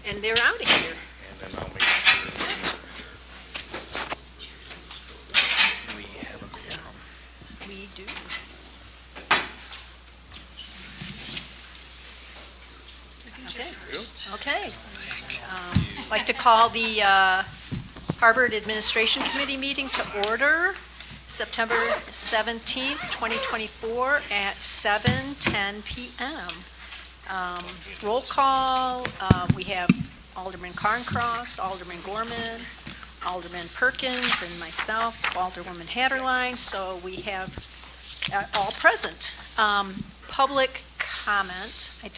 And they're out of here. And then I'll make sure we have a quorum. We do. Okay. Okay. I'd like to call the Harvard Administration Committee meeting to order, September 17th, 2024 at 7:10 p.m. Roll call, we have Alderman Carncross, Alderman Gorman, Alderman Perkins, and myself, Alderwoman Haderlein, so we have all present. Public comment, I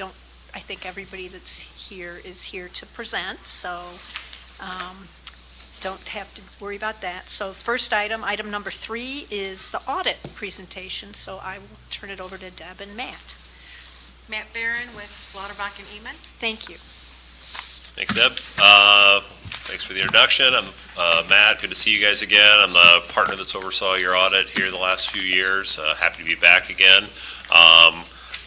think everybody that's here is here to present, so don't have to worry about that. So first item number 3 is the audit presentation, so I will turn it over to Deb and Matt. Matt Barron with Lauterbach and Eman. Thank you. Thanks, Deb. Thanks for the introduction. I'm Matt. Good to see you guys again. I'm the partner that's oversaw your audit here the last few years. Happy to be back again.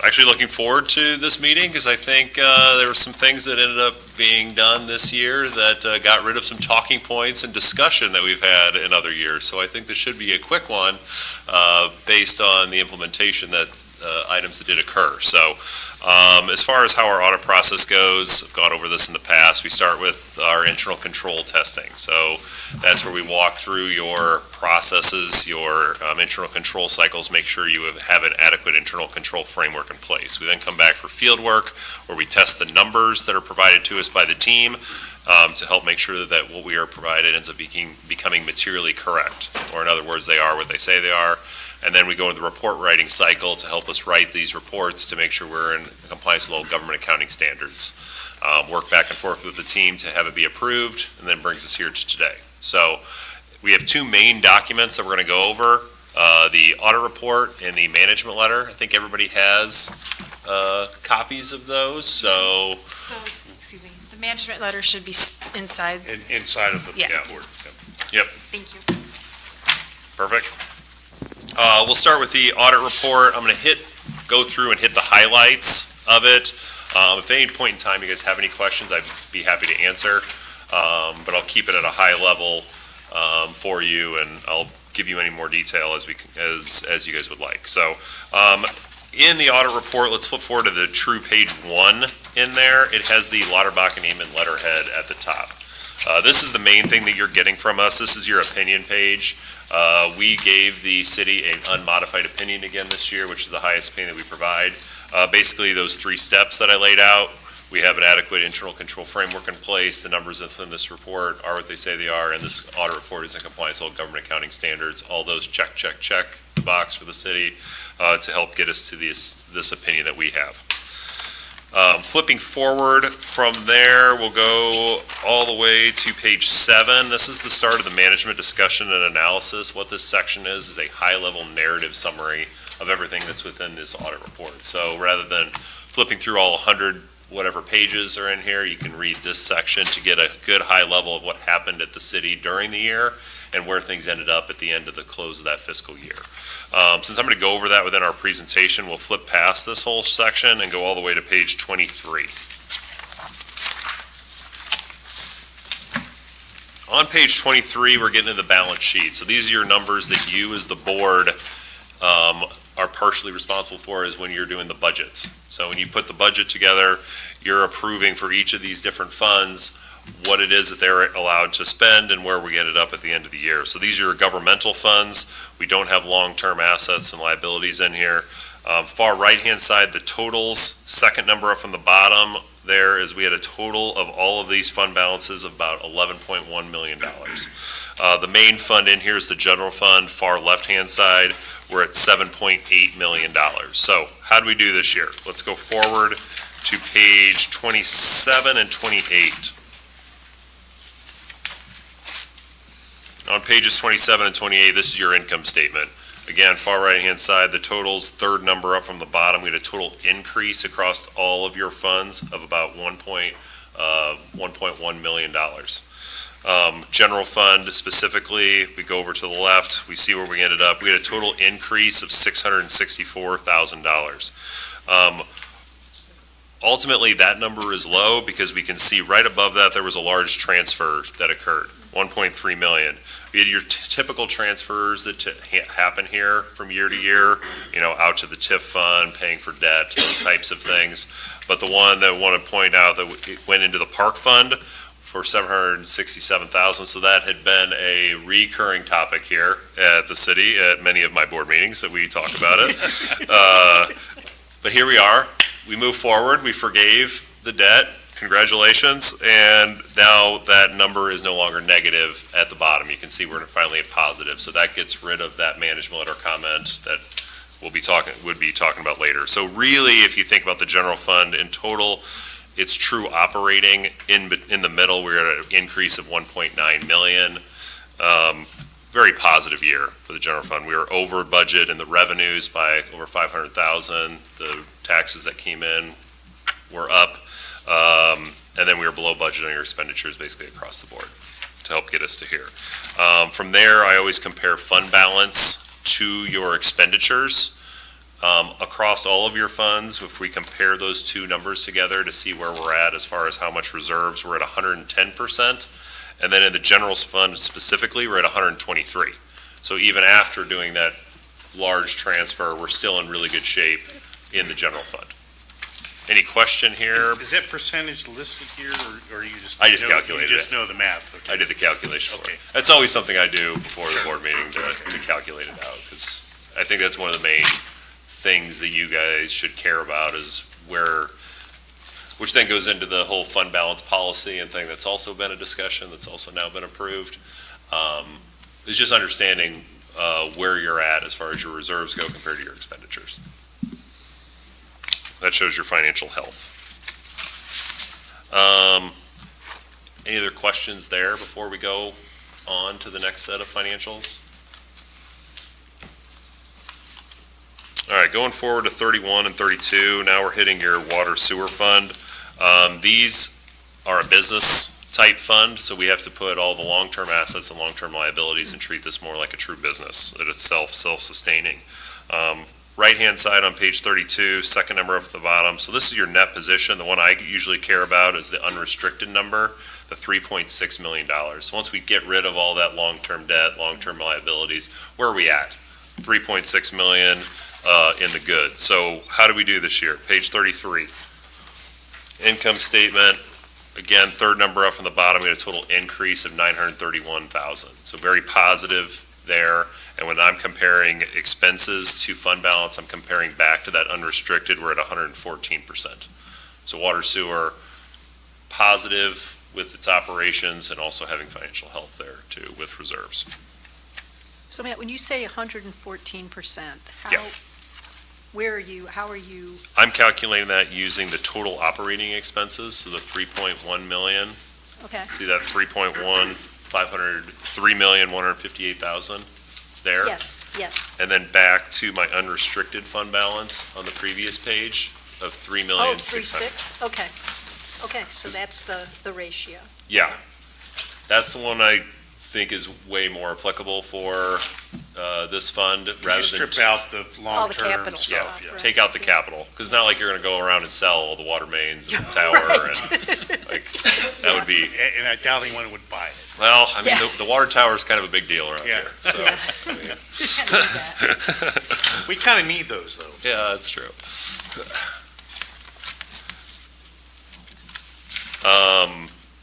Actually looking forward to this meeting because I think there were some things that ended up being done this year that got rid of some talking points and discussion that we've had in other years. So I think this should be a quick one based on the implementation that items that did occur. So as far as how our audit process goes, I've gone over this in the past. We start with our internal control testing. So that's where we walk through your processes, your internal control cycles, make sure you have an adequate internal control framework in place. We then come back for field work where we test the numbers that are provided to us by the team to help make sure that what we are provided ends up becoming materially correct, or in other words, they are what they say they are. And then we go into the report writing cycle to help us write these reports to make sure we're in compliance with all government accounting standards. Work back and forth with the team to have it be approved, and then brings us here to today. So we have 2 main documents that we're going to go over, the audit report and the management letter. I think everybody has copies of those, so. Excuse me, the management letter should be inside. Inside of the Yeah. board. Yep. Thank you. Perfect. We'll start with the audit report. I'm going to go through and hit the highlights of it. If at any point in time you guys have any questions, I'd be happy to answer. But I'll keep it at a high level for you, and I'll give you any more detail as you guys would like. So in the audit report, let's flip forward to the true page 1 in there. It has the Lauterbach and Eman letterhead at the top. This is the main thing that you're getting from us. This is your opinion page. We gave the city an unmodified opinion again this year, which is the highest opinion that we provide. Basically, those 3 steps that I laid out, we have an adequate internal control framework in place. The numbers in this report are what they say they are, and this audit report is in compliance with all government accounting standards. All those check the box for the city to help get us to this opinion that we have. Flipping forward from there, we'll go all the way to page 7. This is the start of the management discussion and analysis. What this section is a high-level narrative summary of everything that's within this audit report. So rather than flipping through all 100 whatever pages are in here, you can read this section to get a good high level of what happened at the city during the year and where things ended up at the end of the close of that fiscal year. Since I'm going to go over that within our presentation, we'll flip past this whole section and go all the way to page 23. On page 23, we're getting to the balance sheet. So these are your numbers that you as the board are partially responsible for is when you're doing the budgets. So when you put the budget together, you're approving for each of these different funds what it is that they're allowed to spend and where we ended up at the end of the year. So these are your governmental funds. We don't have long-term assets and liabilities in here. Far right-hand side, the totals, second number up from the bottom there is we had a total of all of these fund balances of about $11.1 million. The main fund in here is the general fund, far left-hand side. We're at $7.8 million. So how do we do this year? Let's go forward to page 27 and 28. On pages 27 and 28, this is your income statement. Again, far right-hand side, the totals, third number up from the bottom, we had a total increase across all of your funds of about $1.1 million. General fund specifically, we go over to the left, we see where we ended up. We had a total increase of $664,000. Ultimately, that number is low because we can see right above that, there was a large transfer that occurred, 1.3 million. We had your typical transfers that happen here from year to year, out to the TIF fund, paying for debt, those types of things. But the one that I want to point out that it went into the park fund for $767,000. So that had been a recurring topic here at the city at many of my board meetings that we talk about it. But here we are. We moved forward. We forgave the debt. Congratulations. And now that number is no longer negative at the bottom. You can see we're finally at positive. So that gets rid of that management letter comment that would be talking about later. So really, if you think about the general fund in total, it's true operating in the middle. We're at an increase of 1.9 million. Very positive year for the general fund. We were over budget in the revenues by over 500,000. The taxes that came in were up. And then we were below budget on your expenditures basically across the board to help get us to here. From there, I always compare fund balance to your expenditures. Across all of your funds, if we compare those two numbers together to see where we're at as far as how much reserves, we're at 110%. And then in the general fund specifically, we're at 123. So even after doing that large transfer, we're still in really good shape in the general fund. Any question here? Is that percentage listed here, or you just? I just calculated You just it. know the math, okay. I did the calculation for Okay. it. That's always something I do before the board meeting to calculate it out, because I think that's one of the main things that you guys should care about is which then goes into the whole fund balance policy and thing that's also been a discussion, that's also now been approved. Is just understanding where you're at as far as your reserves go compared to your expenditures. That shows your financial health. Any other questions there before we go on to the next set of financials? All right, going forward to 31 and 32, now we're hitting your water sewer fund. These are a business type fund, so we have to put all the long-term assets and long-term liabilities and treat this more like a true business, that it's self-sustaining. Right-hand side on page 32, second number up at the bottom. So this is your net position. The one I usually care about is the unrestricted number, the $3.6 million. So once we get rid of all that long-term debt, long-term liabilities, where are we at? 3.6 million in the good. So how do we do this year? Page 33. Income statement, again, third number up from the bottom, we had a total increase of 931,000. So very positive there. And when I'm comparing expenses to fund balance, I'm comparing back to that unrestricted, we're at 114%. So water sewer, positive with its operations and also having financial health there too with reserves. So Matt, when you say 114%, Yeah. how are you? I'm calculating that using the total operating expenses, so the 3.1 million. Okay, See that 3,158,000 there? yes. And then back to my unrestricted fund balance on the previous page of 3,600,000. Okay, so that's the ratio. Yeah, that's the one I think is way more applicable for this fund rather than. You strip out the long-term capital stuff, stuff, yeah. right. Take out the capital, because it's not like you're gonna go around and sell all the water mains and the tower and, like, that would be, And I doubt anyone would buy it. well, I mean, Yeah. the water tower is kind of a big deal around Yeah. here, so. Yeah. I mean, We kind of need those, though. Yeah, that's true.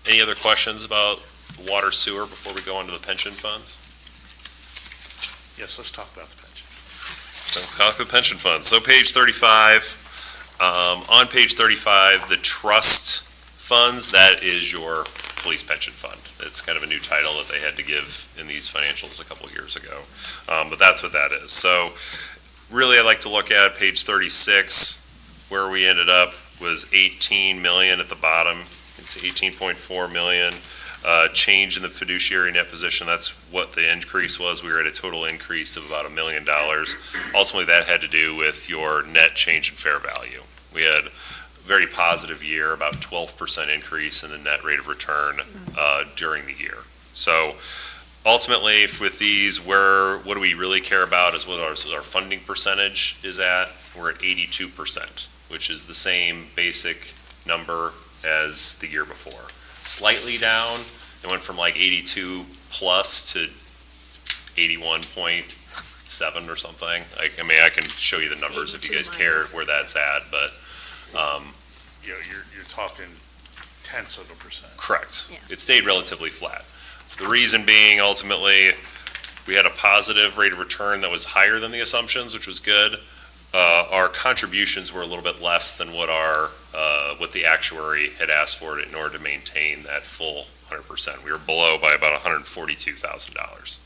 Any other questions about water sewer before we go on to the pension funds? Yes, let's talk about the pension. Let's talk the pension funds. So page 35, on page 35, the trust funds, that is your police pension fund. It's kind of a new title that they had to give in these financials a couple of years ago. But that's what that is. So really, I like to look at page 36, where we ended up was 18 million at the bottom. It's 18.4 million. Change in the fiduciary net position, that's what the increase was. We were at a total increase of about $1 million. Ultimately, that had to do with your net change in fair value. We had a very positive year, about 12% increase in the net rate of return during the year. So ultimately, with these, what do we really care about is what our funding percentage is at. We're at 82%, which is the same basic number as the year before. Slightly down, it went from like 82 plus to 81.7 or something. I mean, I can show you the numbers if you guys 82 care minus. where that's at, but, You know, you're talking tenths of a percent. correct. Yeah. It stayed relatively flat. The reason being ultimately, we had a positive rate of return that was higher than the assumptions, which was good. Our contributions were a little bit less than what what the actuary had asked for in order to maintain that full 100%. We were below by about $142,000.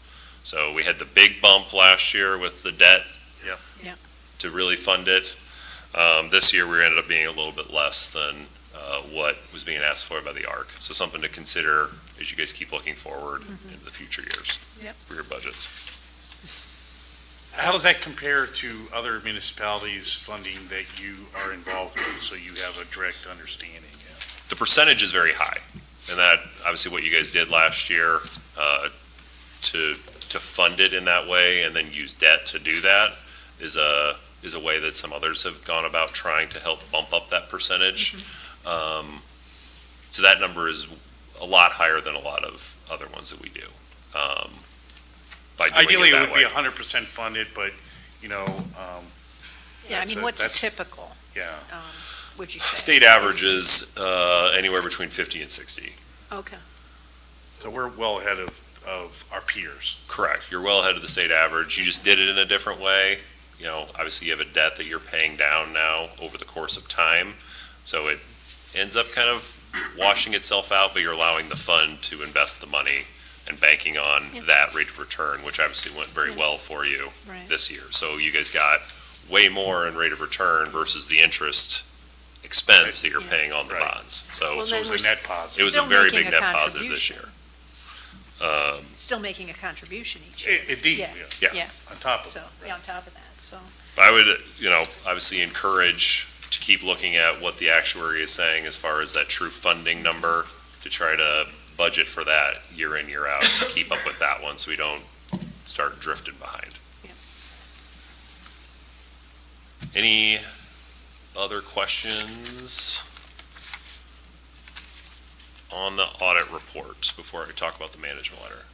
So we had the big bump last year with the debt. Yep. Yep. To really fund it. This year, we ended up being a little bit less than what was being asked for by the ARC. So something to consider as you guys keep looking forward into the future years Yep. for your budgets. How does that compare to other municipalities' funding that you are involved with, so you have a direct understanding? The percentage is very high, and that, obviously what you guys did last year, to fund it in that way and then use debt to do that is a way that some others have gone about trying to help bump up that percentage. So that number is a lot higher than a lot of other ones that we do. By doing Ideally, it it that would be way. 100% funded, but, you know, Yeah, I That's mean, a- what's that's- typical, yeah. would you say? State average is anywhere between 50 and 60. Okay, So we're well ahead of our peers. Correct. You're well ahead of the state average. You just did it in a different way. You know, obviously you have a debt that you're paying down now over the course of time. So it ends up kind of washing itself out, but you're allowing the fund to invest the money and banking on Yeah. that rate of return, which obviously went very Yeah. well for you right. this year. So you guys got way more in rate of return versus the interest expense that you're Yeah. paying on the Right. bonds. So Well, So then it's we're a net positive. it was a still very making big a net positive this year. contribution. Still making a contribution each year. Indeed, Yeah. yeah. Yeah. On top of So, it. yeah, on top of that, so, I would, obviously encourage to keep looking at what the actuary is saying as far as that true funding number, to try to budget for that year in, year out, to keep up with that one, so we don't start drifting behind. Yeah. Any other questions on the audit report before I talk about the management letter?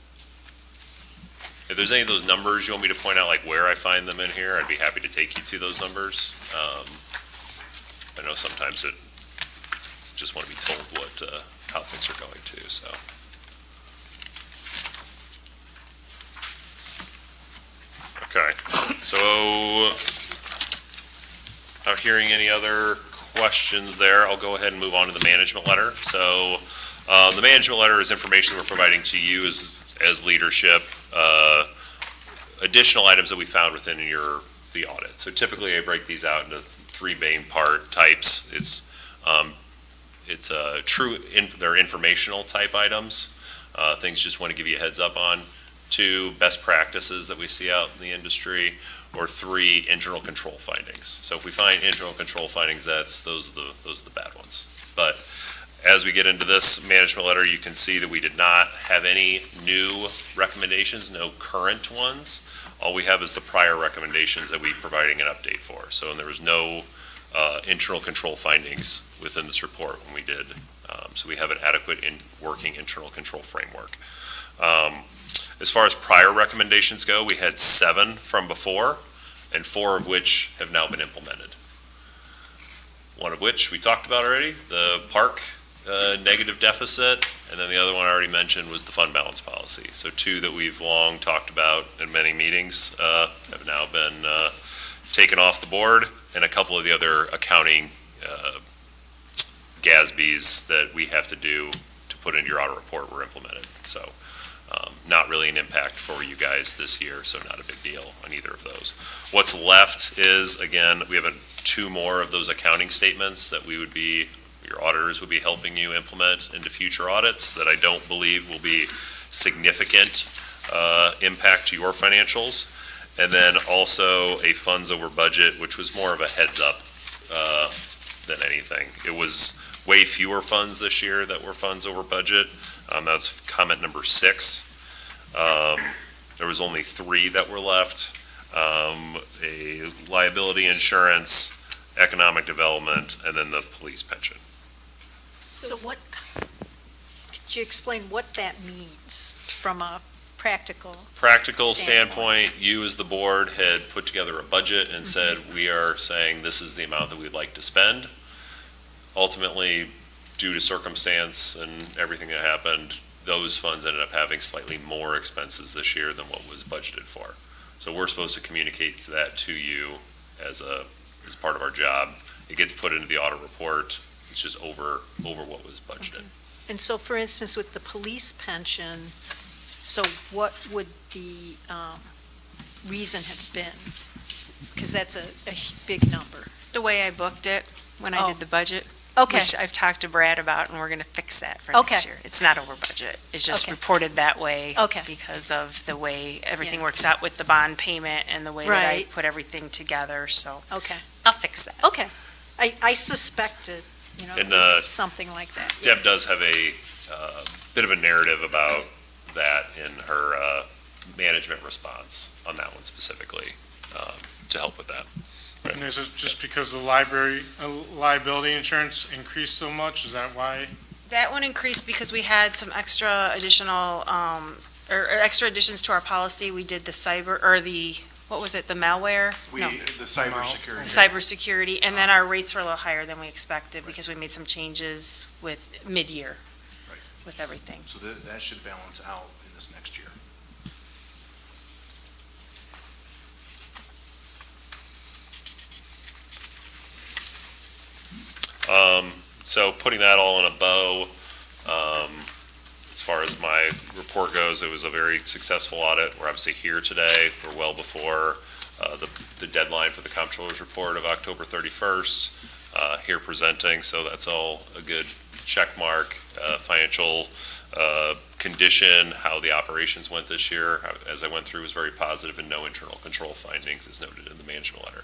If there's any of those numbers you want me to point out, like where I find them in here, I'd be happy to take you to those numbers. I know sometimes it, just want to be told how things are going too, so. Okay, so, not hearing any other questions there, I'll go ahead and move on to the management letter. So, the management letter is information we're providing to you as leadership, additional items that we found within the audit. So typically I break these out into three main types. They're informational type items, things just want to give you a heads up on. 2, best practices that we see out in the industry, or 3, internal control findings. So if we find internal control findings, those are the bad ones. But as we get into this management letter, you can see that we did not have any new recommendations, no current ones. All we have is the prior recommendations that we're providing an update for. So, and there was no internal control findings within this report when we did. So we have an adequate working internal control framework. As far as prior recommendations go, we had 7 from before, and 4 of which have now been implemented. One of which we talked about already, the park negative deficit, and then the other one I already mentioned was the fund balance policy. So 2 that we've long talked about in many meetings have now been taken off the board, and a couple of the other accounting GASBs that we have to do to put into your audit report were implemented. So not really an impact for you guys this year, so not a big deal on either of those. What's left is, again, we have 2 more of those accounting statements that your auditors would be helping you implement into future audits that I don't believe will be significant impact to your financials. And then also a funds over budget, which was more of a heads up than anything. It was way fewer funds this year that were funds over budget. That's comment number 6. There was only 3 that were left. A liability insurance, economic development, and then the police pension. So what, could you explain what that means from a practical? Practical Standpoint. standpoint, you as the board had put together a budget and said, we are saying this is the amount that we'd like to spend. Ultimately, due to circumstance and everything that happened, those funds ended up having slightly more expenses this year than what was budgeted for. So we're supposed to communicate that to you as part of our job. It gets put into the audit report. It's just over what was budgeted. And so, for instance, with the police pension, so what would the reason have been? Because that's a big number. The way I booked it when I Oh. did the budget, Okay, which I've talked to Brad about, and we're going to fix that for Okay. next year. It's not over budget. It's just Okay. reported that way. Okay. Because of the way everything Yeah. works out with the bond payment and the way that I Right. put everything together, so okay, I'll fix that. okay. I suspected, it And, was something like that. yeah. Deb does have a bit of a narrative about that in her management response on that one specifically, to help with that. And is it just because the library liability insurance increased so much? Is that why? That one increased because we had some extra additional, or extra additions to our policy. We did the cyber, or what was it, the malware? No, The cybersecurity. the cybersecurity, and then our rates were a little higher than we expected because we made some changes with mid-year Right. with everything. So that should balance out in this next year. So putting that all in a bow, as far as my report goes, it was a very successful audit. We're obviously here today. We're well before the deadline for the comptroller's report of October 31st, here presenting, so that's all a good check mark. Financial condition, how the operations went this year, as I went through, was very positive, and no internal control findings as noted in the management letter.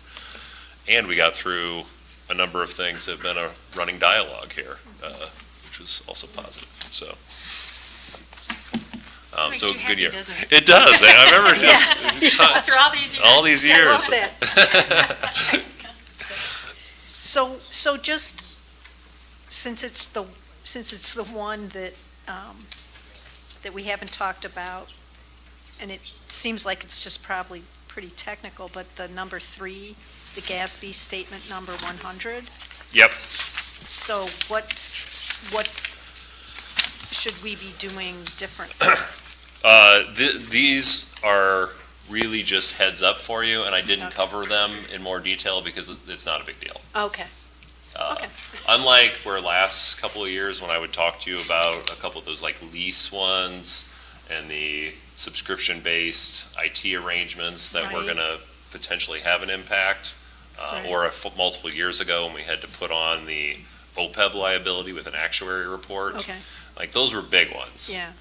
And we got through a number of things that have been a running dialogue here, which was also positive, so. Makes So you good happy, year. doesn't it? It does, I remember Yeah. After all these years. all these I love years. that. So just, since it's the one that we haven't talked about, and it seems like it's just probably pretty technical, but the number 3, the Gatsby statement number 100. Yep. So what should we be doing different? These are really just heads up for you, and I didn't Okay. cover them in more detail because it's not a big deal. Okay, Uh, okay, Unlike where last couple of years when I would talk to you about a couple of those like lease ones and the subscription-based IT arrangements that were Right. gonna potentially have an impact, Right. or multiple years ago when we had to put on the OPEB liability with an actuary report. okay, Like, those were big ones. yeah,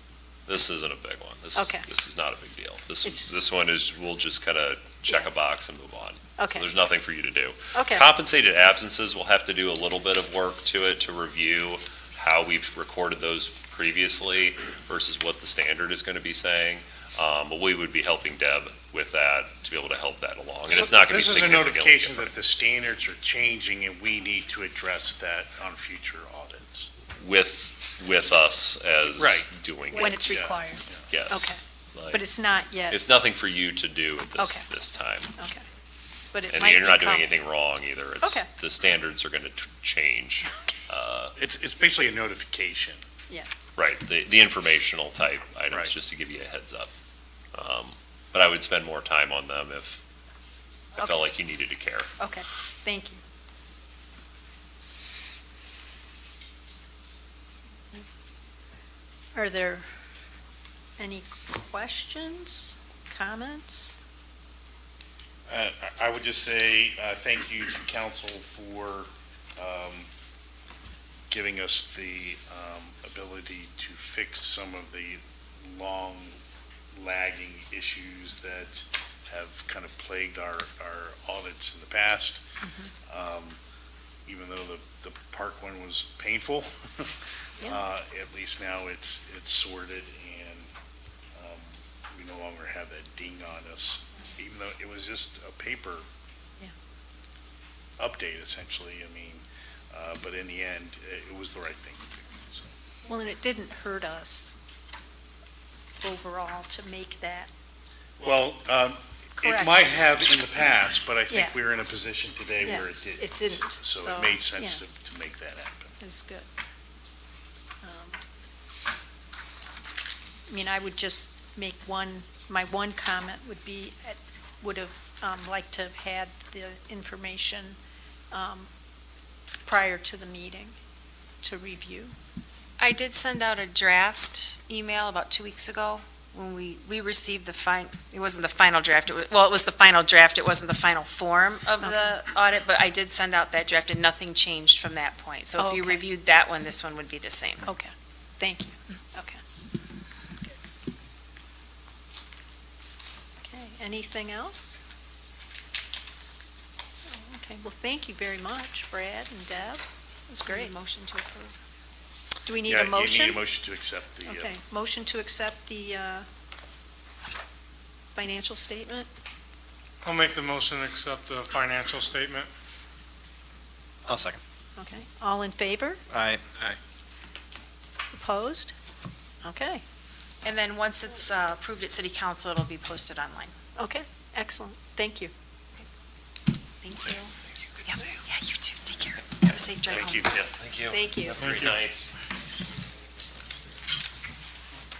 This isn't a big one. Okay. This is not a big deal. It's- This one is, we'll just kind of check a box and move on. So okay, there's nothing for you to do. okay, Compensated absences, we'll have to do a little bit of work to it to review how we've recorded those previously versus what the standard is going to be saying. But we would be helping Deb with that to be able to help that along. And it's not going to be This is a significantly notification different. that the standards are changing, and we need to address that on future audits. With us as Right. doing it. when it's Yeah. required, Yes. okay. Like, But it's not yet, it's nothing for you to do at Okay. this time. okay. But it And might you're not become- doing anything wrong either. It's, Okay. the standards are going to change. It's basically a notification. Right, the informational type items, Right. just to give you a heads up. But I would spend more time on them if I Okay. felt like you needed to care. Okay, thank you. Are there any questions, comments? I would just say, thank you to council for giving us the ability to fix some of the long lagging issues that have kind of plagued our audits in the past. Even though the park one was painful, at least now it's sorted, and we no longer have that ding on us, even though it was just a paper update essentially, I mean, but in the end, it was the right thing to do, so. Well, and it didn't hurt us overall to make that Well, correct. it might have in the past, but I think Yeah. we're in a position today Yeah, where it didn't. it didn't, So so, it made sense to make that happen. It's good. I mean, I would just make my one comment would be, would have liked to have had the information prior to the meeting to review. I did send out a draft email about 2 weeks ago when we received it wasn't the final draft, it was the final draft, it wasn't the final form of the audit, but I did send out that draft and nothing changed from that point. So if you Okay. reviewed that one, this one would be the same. Okay, thank you. Okay. Okay, anything else? Okay, well, thank you very much, Brad and Deb. It was great. Motion to approve. Do we need Yeah, a motion? You need a motion to accept the, Okay, motion to accept the financial statement? I'll make the motion to accept the financial statement. I'll second. Okay, all in favor? Aye. Opposed? Okay, And then once it's approved at city council, it'll be posted online. okay, excellent, thank you. Thank you. Yeah, you too. Take care. Have a safe drive home. thank you. Yes, thank you. Thank you. Great night.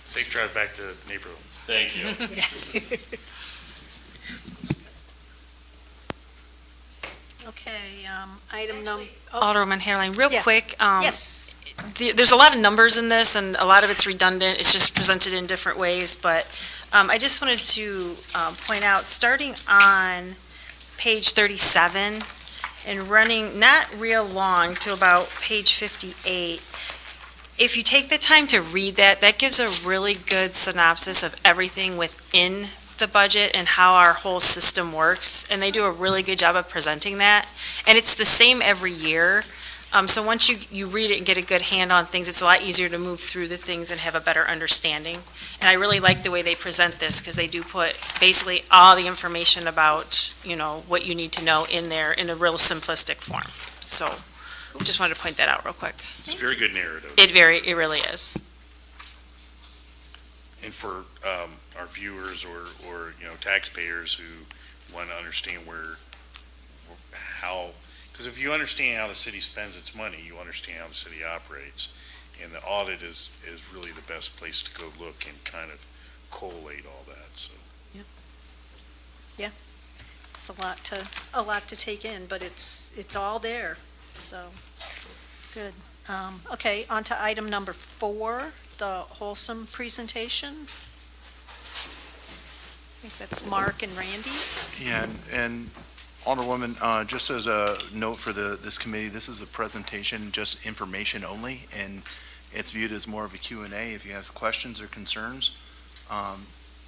Safe drive back to Naperville. Thank you. Okay, item number. Alderwoman Haderlein, real Yeah. quick. Yes, There's a lot of numbers in this, and a lot of it's redundant. It's just presented in different ways, but I just wanted to point out, starting on page 37 and running not real long to about page 58, if you take the time to read that, that gives a really good synopsis of everything within the budget and how our whole system works, and they do a really good job of presenting that. And it's the same every year. So once you read it and get a good hand on things, it's a lot easier to move through the things and have a better understanding. And I really like the way they present this, because they do put basically all the information about, what you need to know in there in a real simplistic form. So just wanted to point that out real quick. It's a very good narrative. It really is. And for our viewers or taxpayers who want to understand because if you understand how the city spends its money, you understand how the city operates. And the audit is really the best place to go look and kind of collate all that, so. it's a lot to take in, but it's all there, so, good. Okay, on to item number 4, the wholesome presentation. I think that's Mark and Randy. Yeah, and Alderwoman, just as a note for this committee, this is a presentation, just information only, and it's viewed as more of a Q&A. If you have questions or concerns,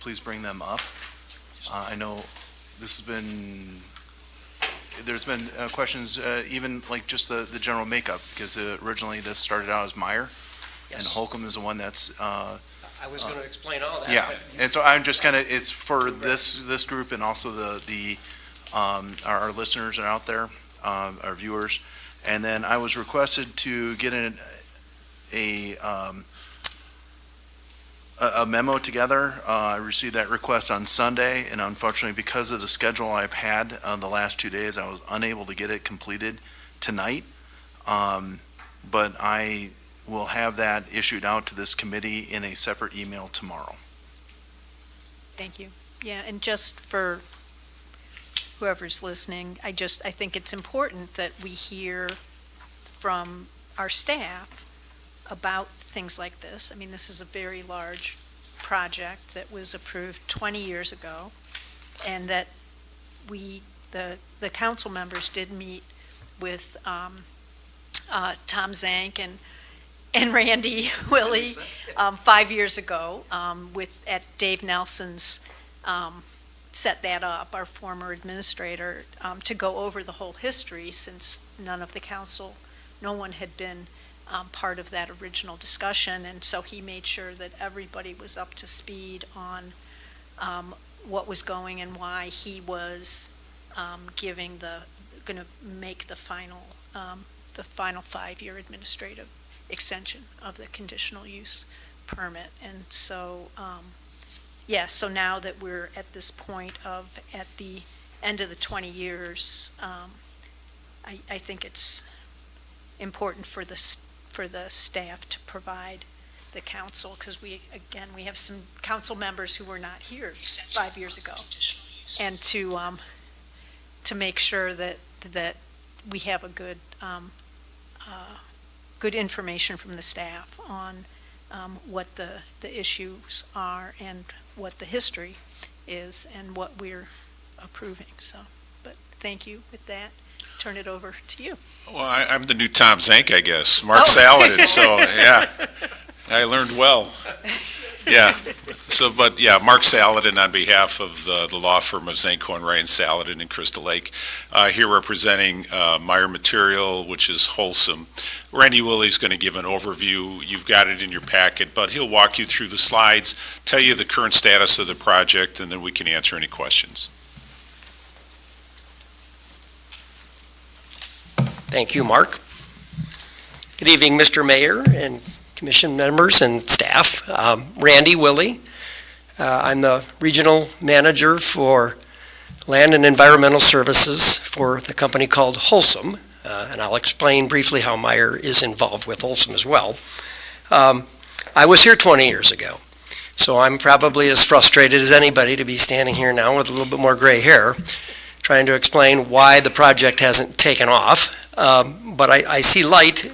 please bring them up. I know there's been questions, even like just the general makeup, because originally this started out as Meyer, and Yes. Holcomb is the one that's, I was going to explain all that. yeah, but and so I'm just kind of, it's for this group and also our listeners are out there, our viewers. And then I was requested to get a memo together. I received that request on Sunday, and unfortunately, because of the schedule I've had the last 2 days, I was unable to get it completed tonight. But I will have that issued out to this committee in a separate email tomorrow. Thank you. Yeah, and just for whoever's listening, I think it's important that we hear from our staff about things like this. I mean, this is a very large project that was approved 20 years ago, and that the council members did meet with Tom Zank and Randy Willie 5 years ago at Dave Nelson's set that up, our former administrator, to go over the whole history, since no one had been part of that original discussion, and so he made sure that everybody was up to speed on what was going and why he was giving the going to make the final 5-year administrative extension of the conditional use permit. And so, so now that we're at this point of, at the end of the 20 years, I think it's important for the staff to provide the council, because we have some council members who were not here 5 years ago, and to make sure that we have a good good information from the staff on what the issues are and what the history is and what we're approving. So, but thank you. With that, turn it over to you. Well, I'm the new Tom Zank, I guess. Mark Saladin, so, yeah. I learned well. Yeah. So, but, yeah, Mark Saladin on behalf of the law firm of Zank, Ryan Saladin in Crystal Lake, here representing Meyer Material, which is Wholesome. Randy Willie's going to give an overview. You've got it in your packet, but he'll walk you through the slides, tell you the current status of the project, and then we can answer any questions. Thank you, Mark. Good evening, Mr. Mayor and commission members and staff. Randy Willie. I'm the regional manager for Land and Environmental Services for the company called Wholesome, and I'll explain briefly how Meyer is involved with Wholesome as well. I was here 20 years ago, so I'm probably as frustrated as anybody to be standing here now with a little bit more gray hair, trying to explain why the project hasn't taken off. But I see light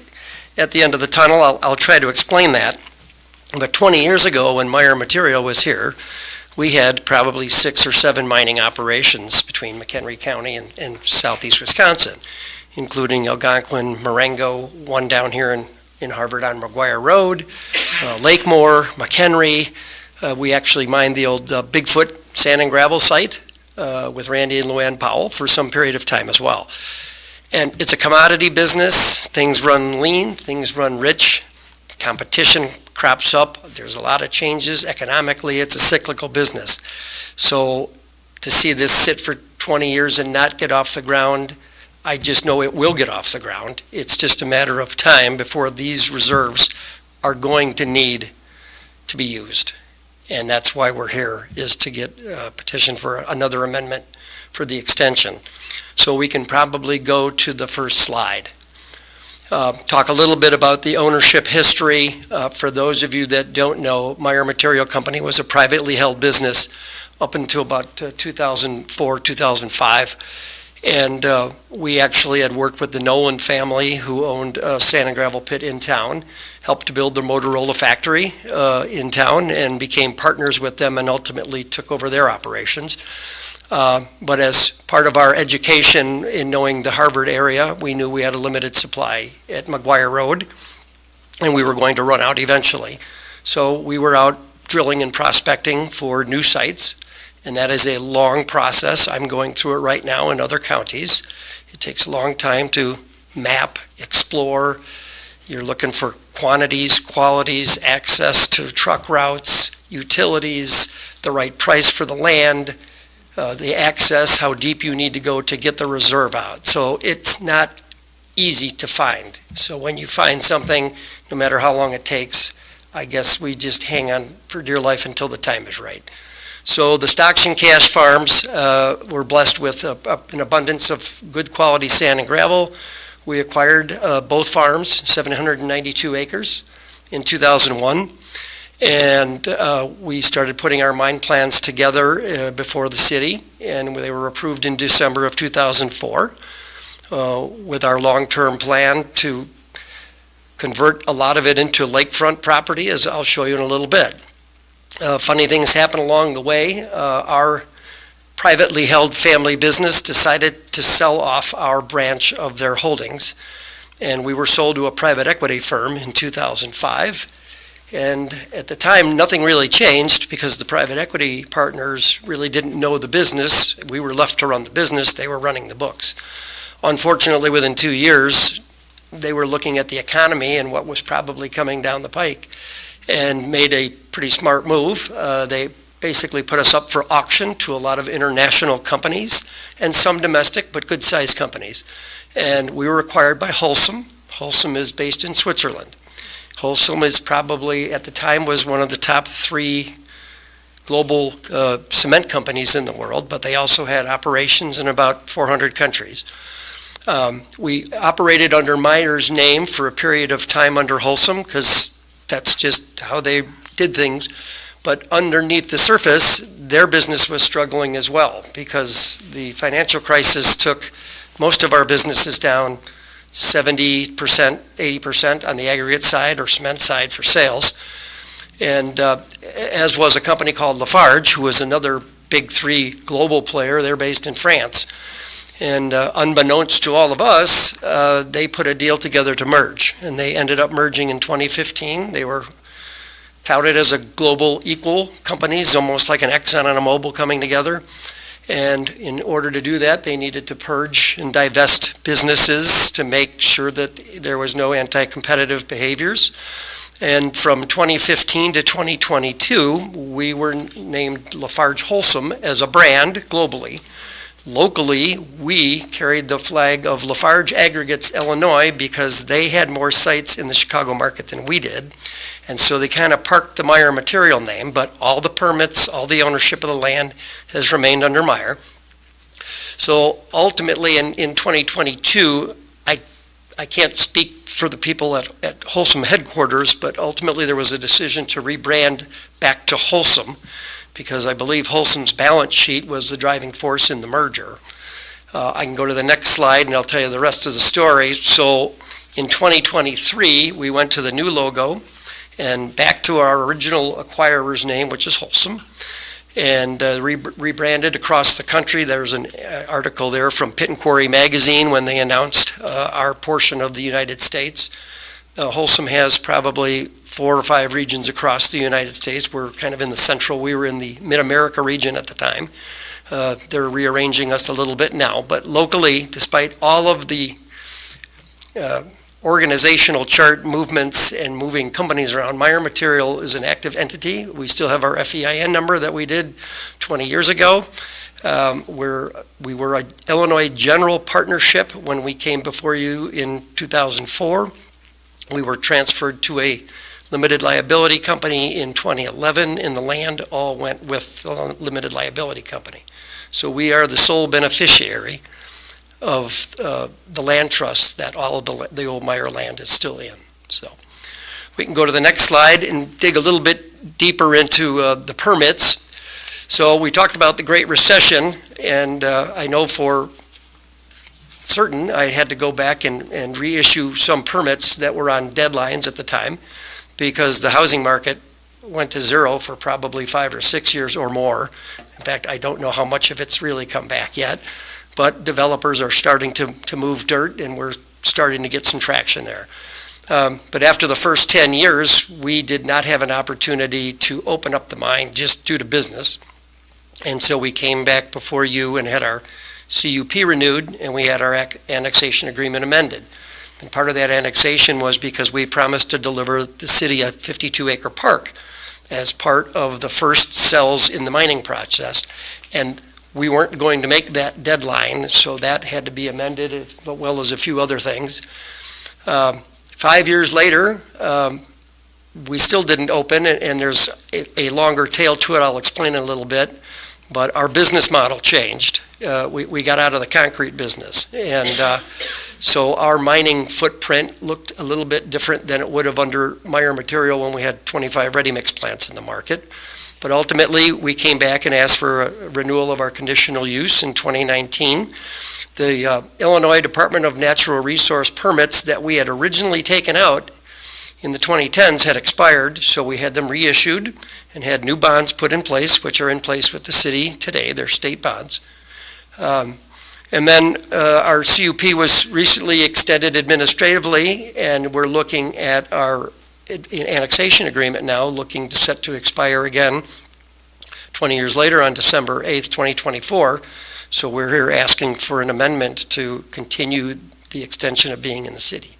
at the end of the tunnel. I'll try to explain that. But 20 years ago, when Meyer Material was here, we had probably 6 or 7 mining operations between McHenry County and southeast Wisconsin, including Algonquin, Marengo, one down here in Harvard on McGuire Road, Lakemore, McHenry. We actually mined the old Bigfoot sand and gravel site with Randy and Luann Powell for some period of time as well. And it's a commodity business. Things run lean, things run rich. Competition crops up. There's a lot of changes. Economically, it's a cyclical business. So to see this sit for 20 years and not get off the ground, I just know it will get off the ground. It's just a matter of time before these reserves are going to need to be used. And that's why we're here, is to get a petition for another amendment for the extension. So we can probably go to the first slide. Talk a little bit about the ownership history. For those of you that don't know, Meyer Material Company was a privately held business up until about 2004, 2005. And we actually had worked with the Nolan family, who owned a sand and gravel pit in town, helped to build the Motorola factory in town, and became partners with them and ultimately took over their operations. But as part of our education in knowing the Harvard area, we knew we had a limited supply at McGuire Road, and we were going to run out eventually. So we were out drilling and prospecting for new sites, and that is a long process. I'm going through it right now in other counties. It takes a long time to map, explore. You're looking for quantities, qualities, access to truck routes, utilities, the right price for the land, the access, how deep you need to go to get the reserve out. So it's not easy to find. So when you find something, no matter how long it takes, I guess we just hang on for dear life until the time is right. So the Stocks and Cash farms were blessed with an abundance of good quality sand and gravel. We acquired both farms, 792 acres, in 2001. And we started putting our mine plans together before the city, and they were approved in December of 2004 with our long-term plan to convert a lot of it into lakefront property, as I'll show you in a little bit. Funny things happen along the way. Our privately held family business decided to sell off our branch of their holdings, and we were sold to a private equity firm in 2005. And at the time, nothing really changed because the private equity partners really didn't know the business. We were left to run the business. They were running the books. Unfortunately, within 2 years, they were looking at the economy and what was probably coming down the pike and made a pretty smart move. They basically put us up for auction to a lot of international companies and some domestic, but good-sized companies. And we were acquired by Holcim. Holcim is based in Switzerland. Holcim is probably, at the time, was one of the top 3 global cement companies in the world, but they also had operations in about 400 countries. We operated under Meyer's name for a period of time under Holcim, because that's just how they did things. But underneath the surface, their business was struggling as well, because the financial crisis took most of our businesses down 70%, 80% on the aggregate side or cement side for sales. And as was a company called Lafarge, who was another big 3 global player. They're based in France. And unbeknownst to all of us, they put a deal together to merge. And they ended up merging in 2015. They were touted as a global equal companies, almost like an Exxon and a Mobil coming together. And in order to do that, they needed to purge and divest businesses to make sure that there was no anti-competitive behaviors. And from 2015 to 2022, we were named Lafarge Holcim as a brand globally. Locally, we carried the flag of Lafarge Aggregates Illinois because they had more sites in the Chicago market than we did. And so they kind of parked the Meyer Material name, but all the permits, all the ownership of the land has remained under Meyer. So ultimately in 2022, I can't speak for the people at Holcim headquarters, but ultimately there was a decision to rebrand back to Holcim, because I believe Holcim's balance sheet was the driving force in the merger. I can go to the next slide and I'll tell you the rest of the story. So in 2023, we went to the new logo and back to our original acquirer's name, which is Holcim, and rebranded across the country. There's an article there from Pit and Quarry magazine when they announced our portion of the United States. Holcim has probably 4 or 5 regions across the United States. We're kind of in the central, we were in the Mid-America region at the time. They're rearranging us a little bit now, but locally, despite all of the organizational chart movements and moving companies around, Meyer Material is an active entity. We still have our FEIN number that we did 20 years ago. We were an Illinois General Partnership when we came before you in 2004. We were transferred to a limited liability company in 2011, and the land all went with the limited liability company. So we are the sole beneficiary of the land trust that all of the old Meyer land is still in. So we can go to the next slide and dig a little bit deeper into the permits. So we talked about the Great Recession, and I know for certain I had to go back and reissue some permits that were on deadlines at the time, because the housing market went to zero for probably 5 or 6 years or more. In fact, I don't know how much of it's really come back yet. But developers are starting to move dirt, and we're starting to get some traction there. But after the first 10 years, we did not have an opportunity to open up the mine just due to business. And so we came back before you and had our CUP renewed, and we had our annexation agreement amended. And part of that annexation was because we promised to deliver the city a 52-acre park as part of the first cells in the mining process. And we weren't going to make that deadline, so that had to be amended, as well as a few other things. 5 years later, we still didn't open, and there's a longer tail to it. I'll explain in a little bit. But our business model changed. We got out of the concrete business. And so our mining footprint looked a little bit different than it would have under Meyer Material when we had 25 ready-mix plants in the market. But ultimately, we came back and asked for a renewal of our conditional use in 2019. The Illinois Department of Natural Resource permits that we had originally taken out in the 2010s had expired, so we had them reissued and had new bonds put in place, which are in place with the city today. They're state bonds. And then our CUP was recently extended administratively, and we're looking at our annexation agreement now, looking to set to expire again 20 years later on December 8th, 2024. So we're here asking for an amendment to continue the extension of being in the city.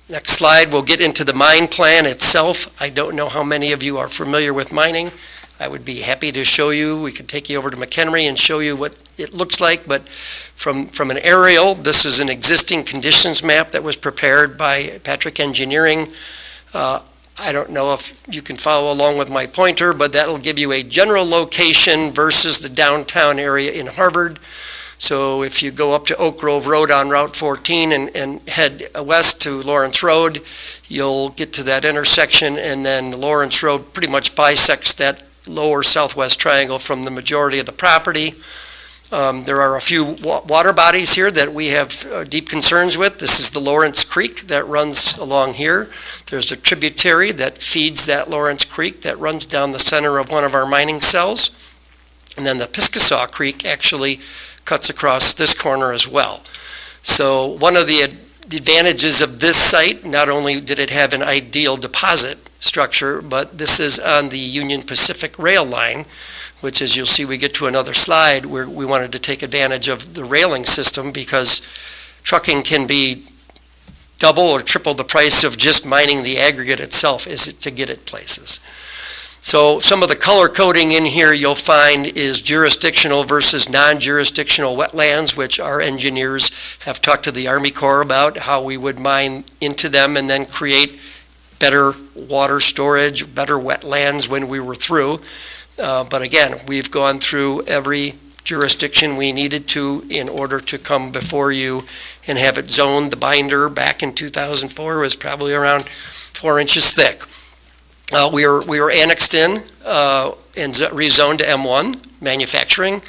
Next slide, we'll get into the mine plan itself. I don't know how many of you are familiar with mining. I would be happy to show you. We could take you over to McHenry and show you what it looks like, but from an aerial, this is an existing conditions map that was prepared by Patrick Engineering. I don't know if you can follow along with my pointer, but that'll give you a general location versus the downtown area in Harvard. So if you go up to Oak Grove Road on Route 14 and head west to Lawrence Road, you'll get to that intersection, and then Lawrence Road pretty much bisects that lower southwest triangle from the majority of the property. There are a few water bodies here that we have deep concerns with. This is the Lawrence Creek that runs along here. There's a tributary that feeds that Lawrence Creek that runs down the center of one of our mining cells. And then the Piscasaw Creek actually cuts across this corner as well. So one of the advantages of this site, not only did it have an ideal deposit structure, but this is on the Union Pacific rail line, which, as you'll see, we get to another slide where we wanted to take advantage of the railing system because trucking can be double or triple the price of just mining the aggregate itself to get it places. So some of the color coding in here you'll find is jurisdictional versus non-jurisdictional wetlands, which our engineers have talked to the Army Corps about how we would mine into them and then create better water storage, better wetlands when we were through. But again, we've gone through every jurisdiction we needed to in order to come before you and have it zoned. The binder back in 2004 was probably around 4 inches thick. We were annexed in and rezoned to M1, manufacturing,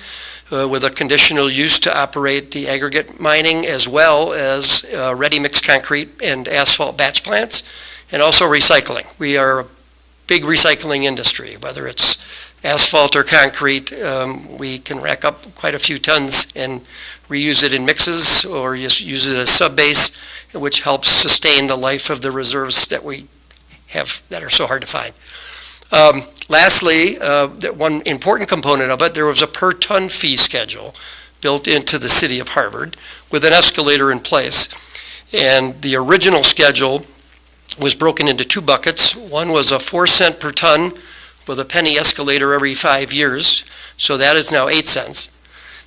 with a conditional use to operate the aggregate mining as well as ready mixed concrete and asphalt batch plants, and also recycling. We are a big recycling industry, whether it's asphalt or concrete. We can rack up quite a few tons and reuse it in mixes or just use it as sub-base, which helps sustain the life of the reserves that we have that are so hard to find. Lastly, one important component of it, there was a per ton fee schedule built into the city of Harvard with an escalator in place. And the original schedule was broken into 2 buckets. One was a 4 cent per ton with a penny escalator every 5 years. So that is now 8 cents.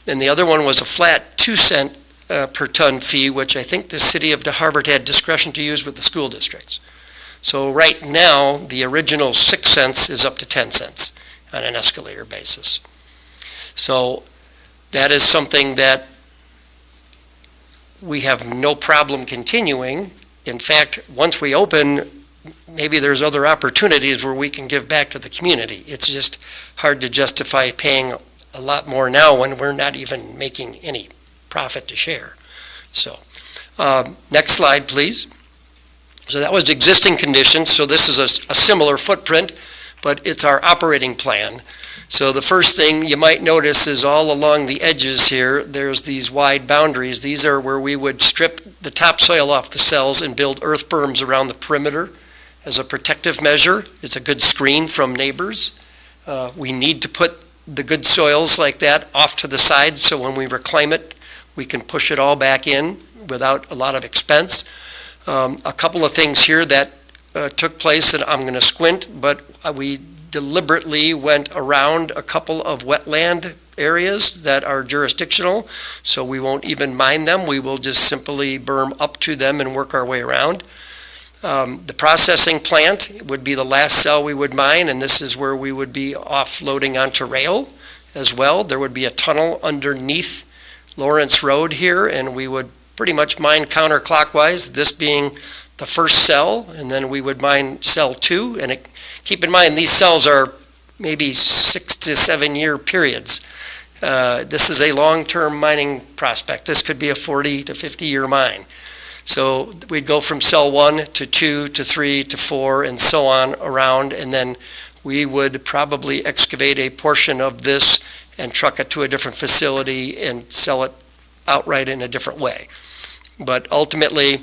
And the other one was a flat 2 cent per ton fee, which I think the city of Harvard had discretion to use with the school districts. So right now, the original 6 cents is up to 10 cents on an escalator basis. So that is something that we have no problem continuing. In fact, once we open, maybe there's other opportunities where we can give back to the community. It's just hard to justify paying a lot more now when we're not even making any profit to share. So, next slide, please. So that was existing conditions. So this is a similar footprint, but it's our operating plan. So the first thing you might notice is all along the edges here, there's these wide boundaries. These are where we would strip the topsoil off the cells and build earth berms around the perimeter as a protective measure. It's a good screen from neighbors. We need to put the good soils like that off to the side so when we reclaim it, we can push it all back in without a lot of expense. A couple of things here that took place that I'm going to squint, but we deliberately went around a couple of wetland areas that are jurisdictional, so we won't even mine them. We will just simply berm up to them and work our way around. The processing plant would be the last cell we would mine, and this is where we would be offloading onto rail as well. There would be a tunnel underneath Lawrence Road here, and we would pretty much mine counterclockwise, this being the first cell, and then we would mine cell 2. And keep in mind, these cells are maybe 6 to 7 year periods. This is a long-term mining prospect. This could be a 40 to 50 year mine. So we'd go from cell 1 to 2 to 3 to 4 and so on around, and then we would probably excavate a portion of this and truck it to a different facility and sell it outright in a different way. But ultimately,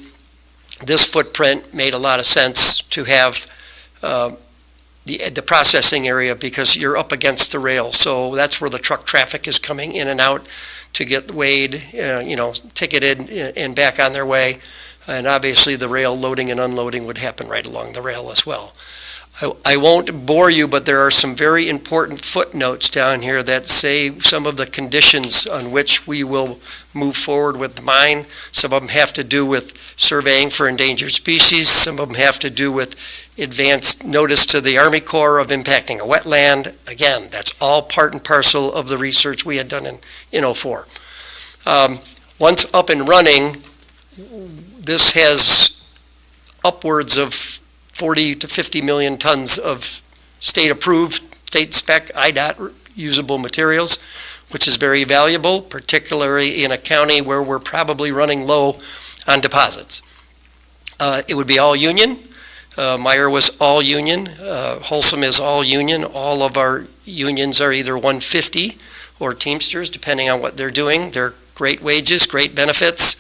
this footprint made a lot of sense to have the processing area because you're up against the rail. So that's where the truck traffic is coming in and out to get weighed, ticketed and back on their way. And obviously the rail loading and unloading would happen right along the rail as well. I won't bore you, but there are some very important footnotes down here that say some of the conditions on which we will move forward with the mine. Some of them have to do with surveying for endangered species. Some of them have to do with advanced notice to the Army Corps of impacting a wetland. Again, that's all part and parcel of the research we had done in '04. Once up and running, this has upwards of 40 to 50 million tons of state-approved, state-spec, IDOT usable materials, which is very valuable, particularly in a county where we're probably running low on deposits. It would be all union. Meyer was all union. Wholesome is all union. All of our unions are either 150 or Teamsters, depending on what they're doing. They're great wages, great benefits.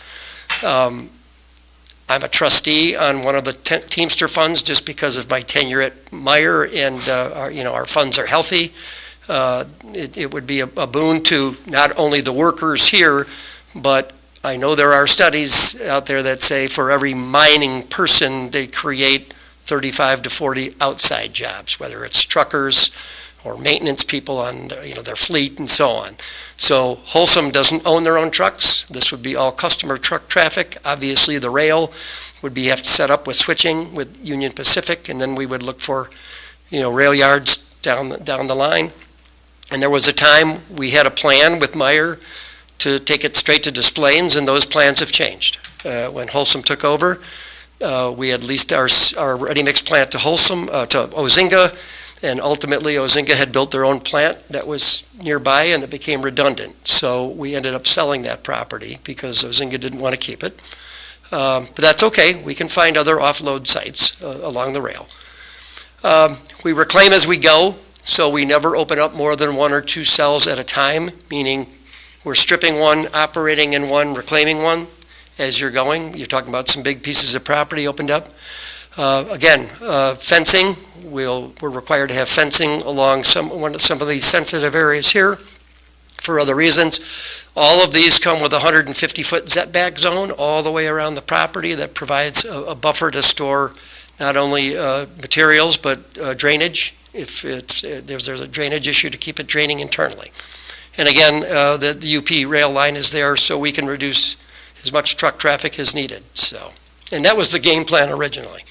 I'm a trustee on one of the Teamster funds just because of my tenure at Meyer, and our funds are healthy. It would be a boon to not only the workers here, but I know there are studies out there that say for every mining person, they create 35 to 40 outside jobs, whether it's truckers or maintenance people on their fleet and so on. So Wholesome doesn't own their own trucks. This would be all customer truck traffic. Obviously, the rail would have to set up with switching with Union Pacific, and then we would look for, rail yards down the line. And there was a time we had a plan with Meyer to take it straight to Des Plaines, and those plans have changed. When Wholesome took over, we had leased our ready-mix plant to Ozinga, and ultimately Ozinga had built their own plant that was nearby, and it became redundant. So we ended up selling that property because Ozinga didn't want to keep it. But that's okay. We can find other offload sites along the rail. We reclaim as we go, so we never open up more than 1 or 2 cells at a time, meaning we're stripping one, operating in one, reclaiming one as you're going. You're talking about some big pieces of property opened up. Again, fencing, we're required to have fencing along some of these sensitive areas here for other reasons. All of these come with a 150-foot setback zone all the way around the property that provides a buffer to store not only materials but drainage if there's a drainage issue to keep it draining internally. And again, the UP rail line is there so we can reduce as much truck traffic as needed. So, and that was the game plan originally.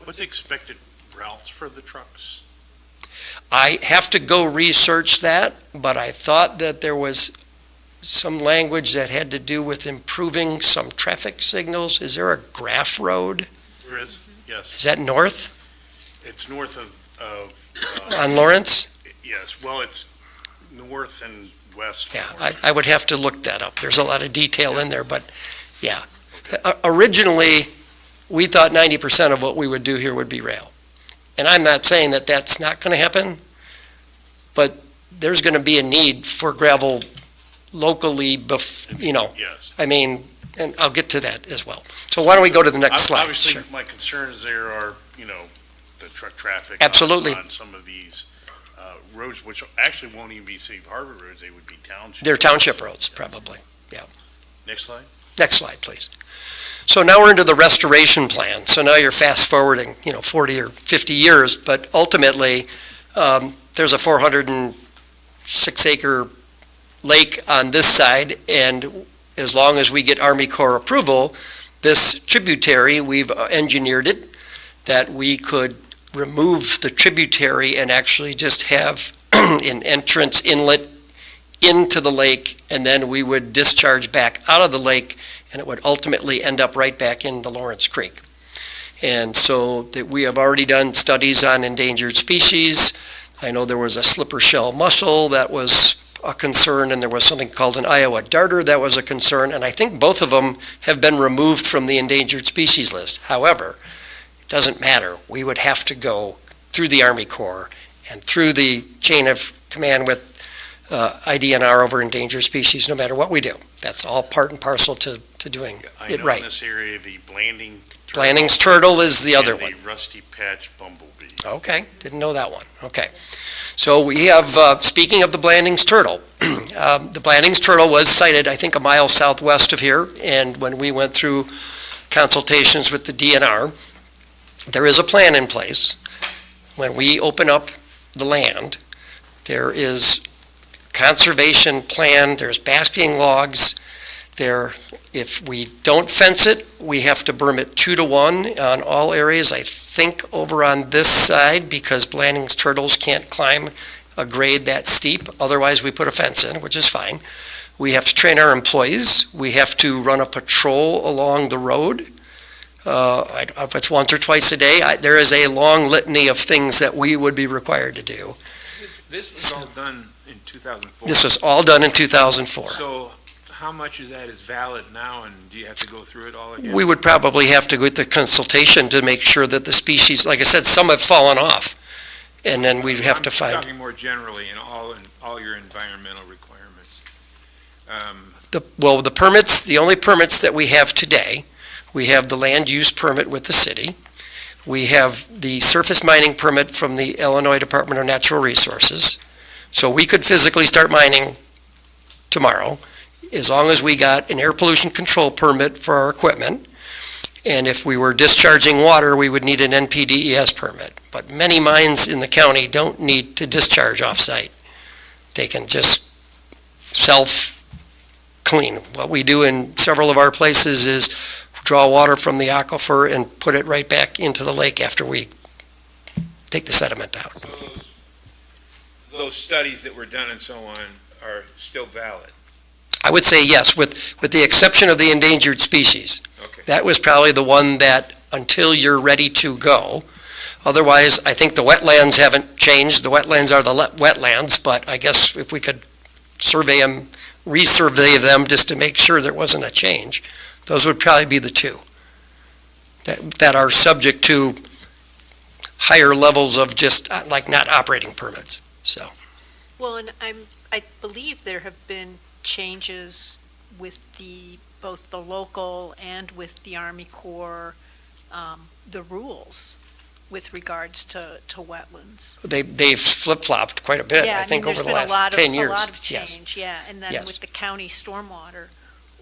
What's the expected routes for the trucks? I have to go research that, but I thought that there was some language that had to do with improving some traffic signals. Is there a graph road? There is, yes. Is that north It's north of on Lawrence? yes, well, it's north and west. Yeah, I would have to look that up. There's a lot of detail in there, but yeah. Originally, we thought 90% of what we would do here would be rail. And I'm not saying that that's not going to happen, but there's going to be a need for gravel locally, Yes. I mean, and I'll get to that as well. So why don't we go to the next slide? Obviously, Sure. my concerns there are, the truck traffic. Absolutely. On some of these roads, which actually won't even be safe harbor roads, they would be township. They're township roads, probably. Next slide. Next slide, please. So now we're into the restoration plan. So now you're fast forwarding, 40 or 50 years, but ultimately, there's a 406-acre lake on this side, and as long as we get Army Corps approval, this tributary, we've engineered it, that we could remove the tributary and actually just have an entrance inlet into the lake, and then we would discharge back out of the lake, and it would ultimately end up right back in the Lawrence Creek. And so that we have already done studies on endangered species. I know there was a slipper shell mussel that was a concern, and there was something called an Iowa darter that was a concern, and I think both of them have been removed from the endangered species list. However, it doesn't matter. We would have to go through the Army Corps and through the chain of command with IDNR over endangered species, no matter what we do. That's all part and parcel to doing I it know right. in this area, the Blanding turtle. Blanding's turtle is the other and one. the rusty patch bumblebee. Okay, didn't know that one. Okay. So we have, speaking of the Blanding's turtle, the Blanding's turtle was sighted, I think, a mile southwest of here, and when we went through consultations with the DNR, there is a plan in place. when we open up the land, there is conservation plan, there's basking logs. There, if we don't fence it, we have to berm it 2-to-1 on all areas. I think over on this side, because Blanding's turtles can't climb a grade that steep. Otherwise, we put a fence in, which is fine. We have to train our employees. We have to run a patrol along the road. If it's once or twice a day, there is a long litany of things that we would be required to do. This was all done in 2004. This was all done in 2004. So how much of that is valid now, and do you have to go through it all again? We would probably have to get the consultation to make sure that the species, like I said, some have fallen off. And then we'd have to I'm find, talking more generally in all your environmental requirements. the permits, the only permits that we have today, we have the land use permit with the city. We have the surface mining permit from the Illinois Department of Natural Resources. So we could physically start mining tomorrow, as long as we got an air pollution control permit for our equipment. And if we were discharging water, we would need an NPDES permit. But many mines in the county don't need to discharge off-site. They can just self-clean. What we do in several of our places is draw water from the aquifer and put it right back into the lake after we take the sediment out. So those studies that were done and so on are still valid? I would say yes, with the exception of the endangered species. Okay. That was probably the one that, until you're ready to go. Otherwise, I think the wetlands haven't changed. The wetlands are the wetlands, but I guess if we could survey them, resurvey them just to make sure there wasn't a change, those would probably be the two that are subject to higher levels of just like not operating permits, so. Well, and I believe there have been changes with both the local and with the Army Corps, the rules with regards to wetlands. They've flip-flopped quite a bit, I think, over the last 10 years. A lot of Yes. change, yeah, and then Yes. with the county stormwater.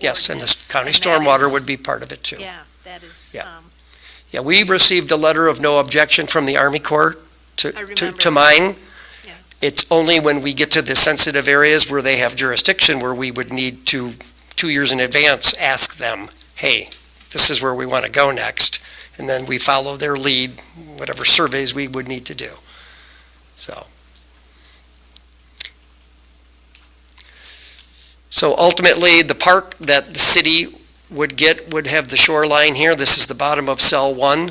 Yes, and the ordinance, county and that stormwater is- would be part of it too. Yeah, that is, Yeah. Yeah, we received a letter of no objection from the Army Corps I remember to that. mine. Yeah. It's only when we get to the sensitive areas where they have jurisdiction where we would need to, 2 years in advance, ask them, hey, this is where we want to go next. And then we follow their lead, whatever surveys we would need to do. So ultimately, the park that the city would get would have the shoreline here. This is the bottom of cell 1.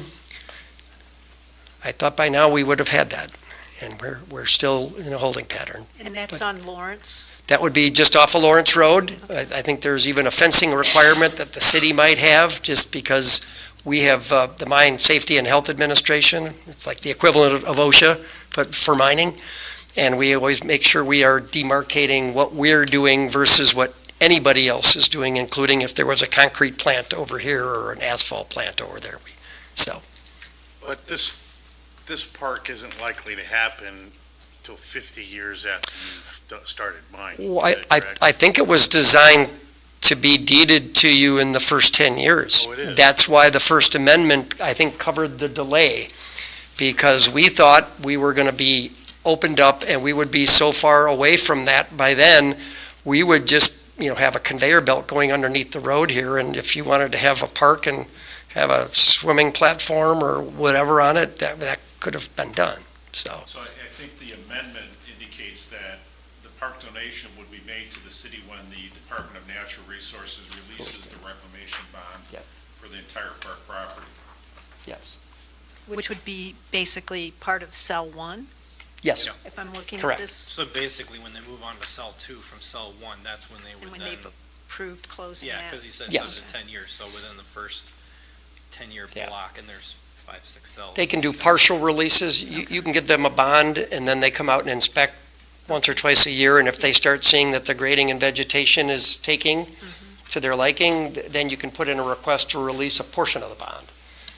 I thought by now we would have had that, and we're still in a holding pattern. And that's on Lawrence? That would be just off of Lawrence Road. I think there's even a fencing requirement that the city might have, just because we have the Mine Safety and Health Administration. It's like the equivalent of OSHA, but for mining. And we always make sure we are demarcating what we're doing versus what anybody else is doing, including if there was a concrete plant over here or an asphalt plant over there. But this park isn't likely to happen till 50 years after you've started mining. Well, Is that correct? I think it was designed to be deeded to you in the first 10 years. Oh, it is? That's why the First Amendment, I think, covered the delay, because we thought we were going to be opened up and we would be so far away from that by then, we would just, have a conveyor belt going underneath the road here, and if you wanted to have a park and have a swimming platform or whatever on it, that could have been done, so. So I think the amendment indicates that the park donation would be made to the city when the Department of Natural Resources releases the reclamation bond Yep. for the entire park property. Yes. Which would be basically part of cell 1, Yes, if I'm looking at Correct. this, So basically, when they move on to cell 2 from cell 1, that's when they and would when then, they've approved closing yeah, that. because he said Yes. 7 to 10 years, so within the first 10-year Yeah. block, and there's 5, 6 cells. they can do partial releases. You can give them a bond, and then they come out and inspect once or twice a year, and if they start seeing that the grading and vegetation is taking to their liking, then you can put in a request to release a portion of the bond.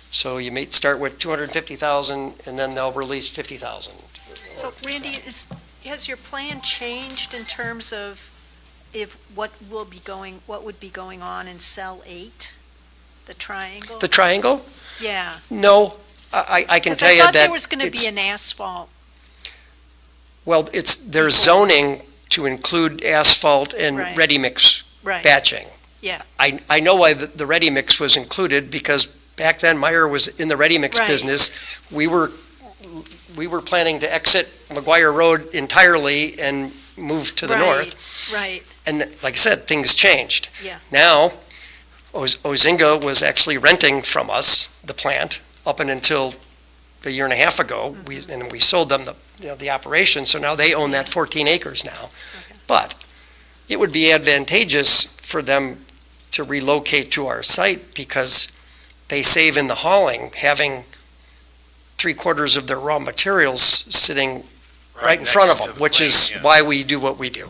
So you may start with 250,000, and then they'll release 50,000. So Randy, has your plan changed in terms of what would be going on in cell 8, the triangle? The triangle? Yeah, No, I can 'Cause tell you I thought that there was going to be it's, an asphalt. well, there's zoning to include asphalt and Right. ready-mix Right, batching. yeah. I know why the ready-mix was included, because back then Meyer was in the ready-mix Right. business. We were planning to exit McGuire Road entirely and move to the north. Right, And like I said, things changed. Yeah. Now, Ozinga was actually renting from us the plant up and until a year and a half ago. Mm-hmm. We sold them the operation, so now they own that 14 acres now. Okay. But it would be advantageous for them to relocate to our site because they save in the hauling, having 3/4 of their raw materials sitting right in front of next them, to the which plant, is yeah. why we do what we do.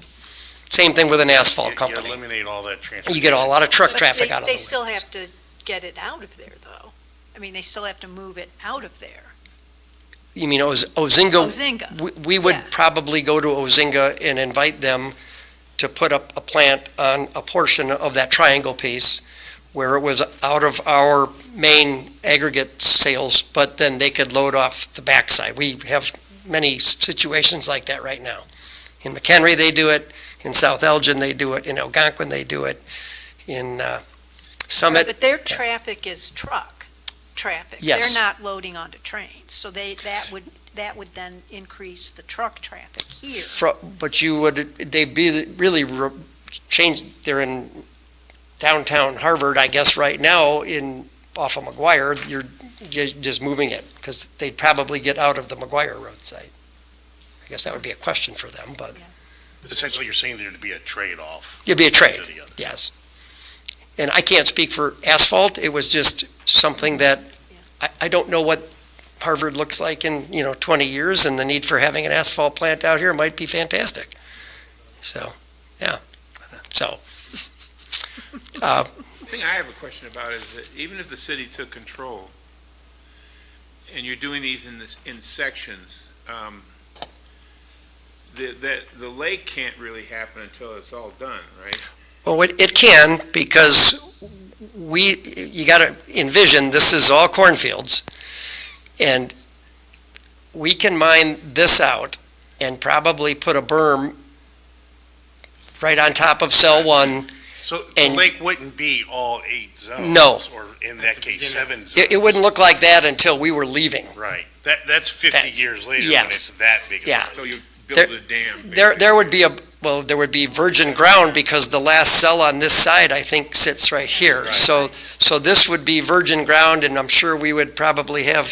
Same thing with an asphalt You company. eliminate all that transportation. You get a lot of truck But traffic out of the they way. still have to get it out of there, though. I mean, they still have to move it out of there. You mean Ozinga? Ozinga, We would yeah. probably go to Ozinga and invite them to put up a plant on a portion of that triangle piece where it was out of our main aggregate sales, but then they could load off the backside. We have many situations like that right now. In McHenry, they do it. In South Elgin, they do it. In Algonquin, they do it. In Summit, but their traffic is truck traffic. Yes. They're not loading onto trains, so that would then increase the truck traffic here. but they'd be really they're in downtown Harvard, I guess, right now off of McGuire. You're just moving it because they'd probably get out of the McGuire Road site. I guess that would be a question for them, but Essentially, you're saying there'd be a trade-off. it'd be a trade, to the other. yes. And I can't speak for asphalt. It was just something that, I don't know what Harvard looks like in, 20 years, and the need for having an asphalt plant out here might be fantastic. So, yeah. So, The thing I have a question about is that even if the city took control, and you're doing these in sections, the lake can't really happen until it's all done, right? well, it can, because you got to envision, this is all cornfields, and we can mine this out and probably put a berm right on top of cell 1. So the And- lake wouldn't be all 8 zones? No. Or in that case, 7 zones? It wouldn't look like that until we were leaving. Right. That's 50 years later when yes. it's that big. Yeah. So you build a dam. There would be there would be virgin ground, because the last cell on this side, I think, sits right here. Right. So this would be virgin ground, and I'm sure we would probably have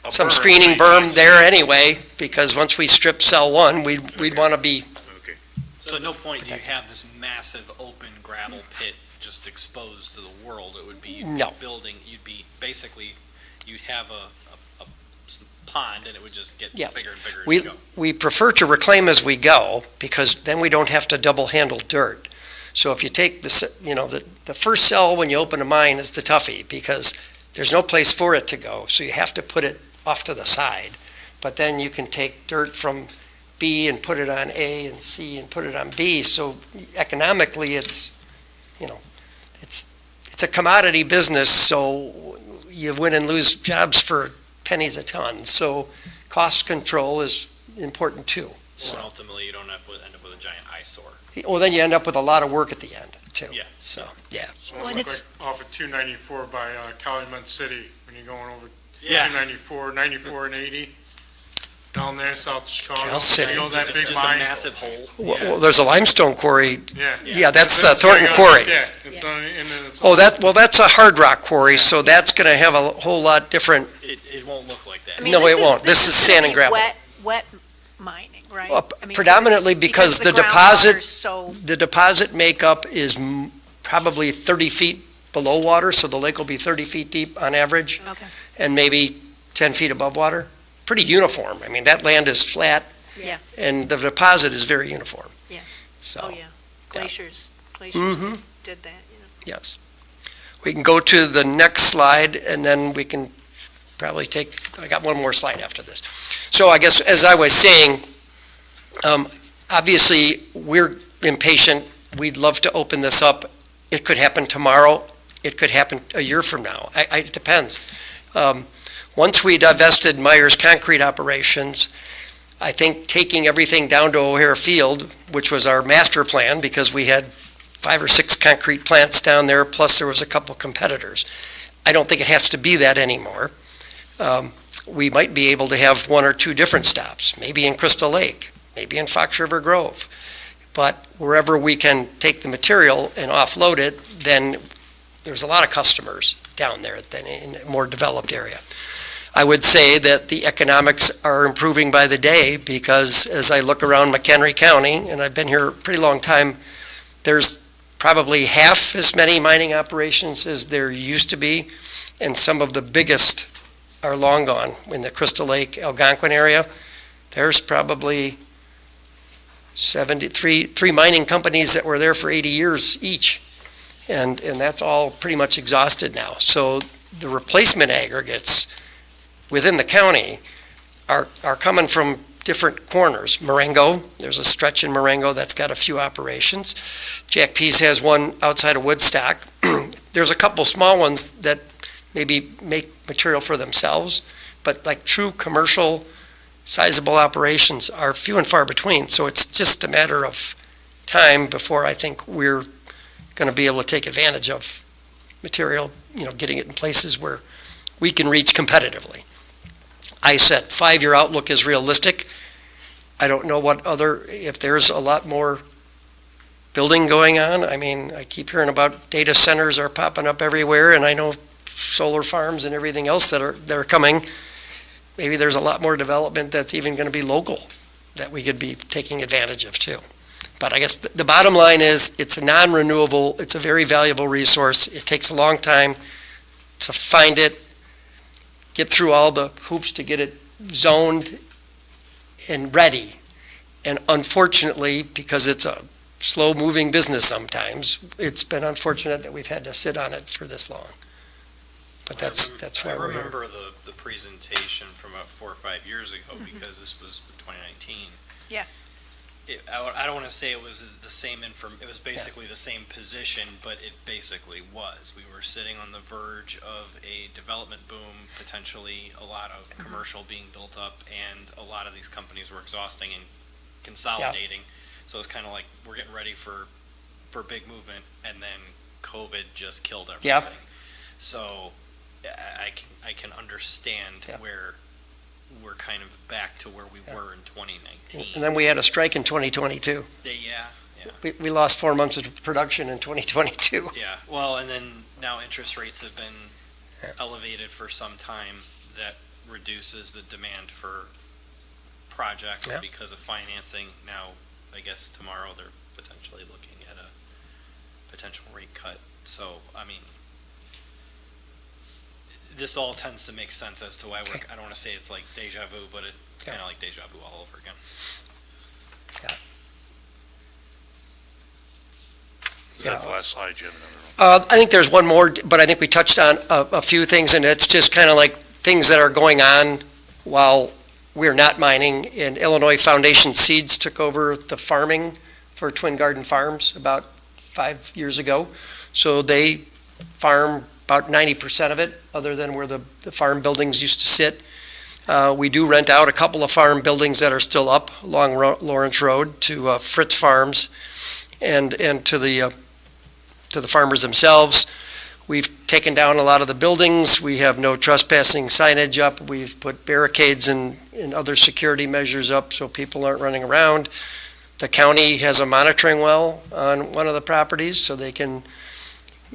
A some berm, screening so you berm can't there see. anyway, because once we strip cell 1, we'd want to be, Okay. So at no point do you have this massive open gravel pit just exposed to the world. It would be No. building, you'd have a pond and it would just get Yes. bigger and bigger as We- you go. we prefer to reclaim as we go, because then we don't have to double handle dirt. So if you take the first cell when you open a mine is the toughie, because there's no place for it to go, so you have to put it off to the side. But then you can take dirt from B and put it on A and C and put it on B, so economically it's a commodity business, so you win and lose jobs for pennies a ton. So cost control is important too. Well, and ultimately, you don't end up with a giant eyesore. Well, then you end up with a lot of work at the end too. Yeah. So, yeah. So Well, it's and like it's- off of 294 by Calumet City, when you're going over Yeah. 94 and 80, down there in South Chicago. Cal City. You know that big Just a mine? massive hole. Well, there's a limestone quarry. Yeah. Yeah, that's the That's Thornton right Quarry. there. It's on, and then it's Oh, that's a hard rock quarry, so that's gonna have a whole lot different. It won't look like that. I mean, No, it won't. This is gonna sand and be gravel. Wet mining, right? Well, I mean, predominantly because the groundwater's so, The deposit makeup is probably 30 feet below water, so the lake will be 30 feet deep on average, okay, and maybe 10 feet above water. Pretty uniform. I mean, that land is flat. Yeah. And the deposit is very uniform. Yeah. So. oh, yeah. Glaciers Mhm. did that, Yes. We can go to the next slide, and then we can probably I got one more slide after this. So I guess, as I was saying, obviously, we're impatient. We'd love to open this up. It could happen tomorrow. It could happen a year from now. It depends. once we divested Myers Concrete Operations, I think taking everything down to O'Hare Field, which was our master plan, because we had 5 or 6 concrete plants down there, plus there was a couple competitors. I don't think it has to be that anymore. We might be able to have 1 or 2 different stops, maybe in Crystal Lake, maybe in Fox River Grove. But wherever we can take the material and offload it, then there's a lot of customers down there than in a more developed area. I would say that the economics are improving by the day, because as I look around McHenry County, and I've been here a pretty long time, there's probably half as many mining operations as there used to be, and some of the biggest are long gone. In the Crystal Lake, Algonquin area, there's probably 3 mining companies that were there for 80 years each, and that's all pretty much exhausted now. So the replacement aggregates within the county are coming from different corners. Marengo, there's a stretch in Marengo that's got a few operations. Jack Pease has one outside of Woodstock. There's a couple small ones that maybe make material for themselves, but like true commercial, sizable operations are few and far between. So it's just a matter of time before I think we're going to be able to take advantage of material, getting it in places where we can reach competitively. I said 5-year outlook is realistic. I don't know if there's a lot more building going on. I mean, I keep hearing about data centers are popping up everywhere, and I know solar farms and everything else that are coming. Maybe there's a lot more development that's even going to be local that we could be taking advantage of too. But I guess the bottom line is it's a non-renewable, it's a very valuable resource. It takes a long time to find it, get through all the hoops to get it zoned and ready. And unfortunately, because it's a slow-moving business sometimes, it's been unfortunate that we've had to sit on it for this long. But that's why we're here. I remember the presentation from about 4 or 5 years ago, because this was 2019. Yeah. I don't want to say it was the same it was basically the same position, but it basically was. We were sitting on the verge of a development boom, potentially a lot of commercial being built up, and a lot of these companies were exhausting and consolidating. So it's kind of like we're getting ready for big movement, and then COVID just killed everything. Yeah. So I can understand where we're kind of back to where we were in 2019. And then we had a strike in 2022. Yeah. We lost 4 months of production in 2022. Yeah, well, and then now interest rates have been elevated for some time. That reduces the demand for projects because of financing. Now, I guess tomorrow they're potentially looking at a potential rate cut. So, I mean, this all tends to make sense as to why I don't want to say it's like deja vu, but it's kind of like deja vu all over again. Is that the last slide? You have another one? I think there's one more, but I think we touched on a few things, and it's just kind of like things that are going on while we're not mining. And Illinois Foundation Seeds took over the farming for Twin Garden Farms about 5 years ago. So they farm about 90% of it, other than where the farm buildings used to sit. We do rent out a couple of farm buildings that are still up along Lawrence Road to Fritz Farms and to the farmers themselves. We've taken down a lot of the buildings. We have no trespassing signage up. We've put barricades and other security measures up so people aren't running around. The county has a monitoring well on one of the properties, so they can,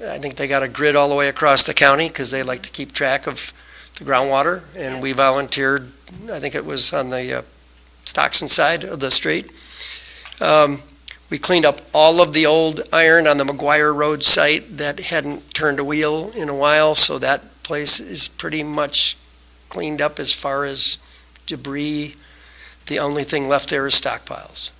I think they got a grid all the way across the county because they like to keep track of the groundwater. And we volunteered, I think it was on the Stockton side of the street. We cleaned up all of the old iron on the McGuire Road site that hadn't turned a wheel in a while, so that place is pretty much cleaned up as far as debris. The only thing left there is stockpiles.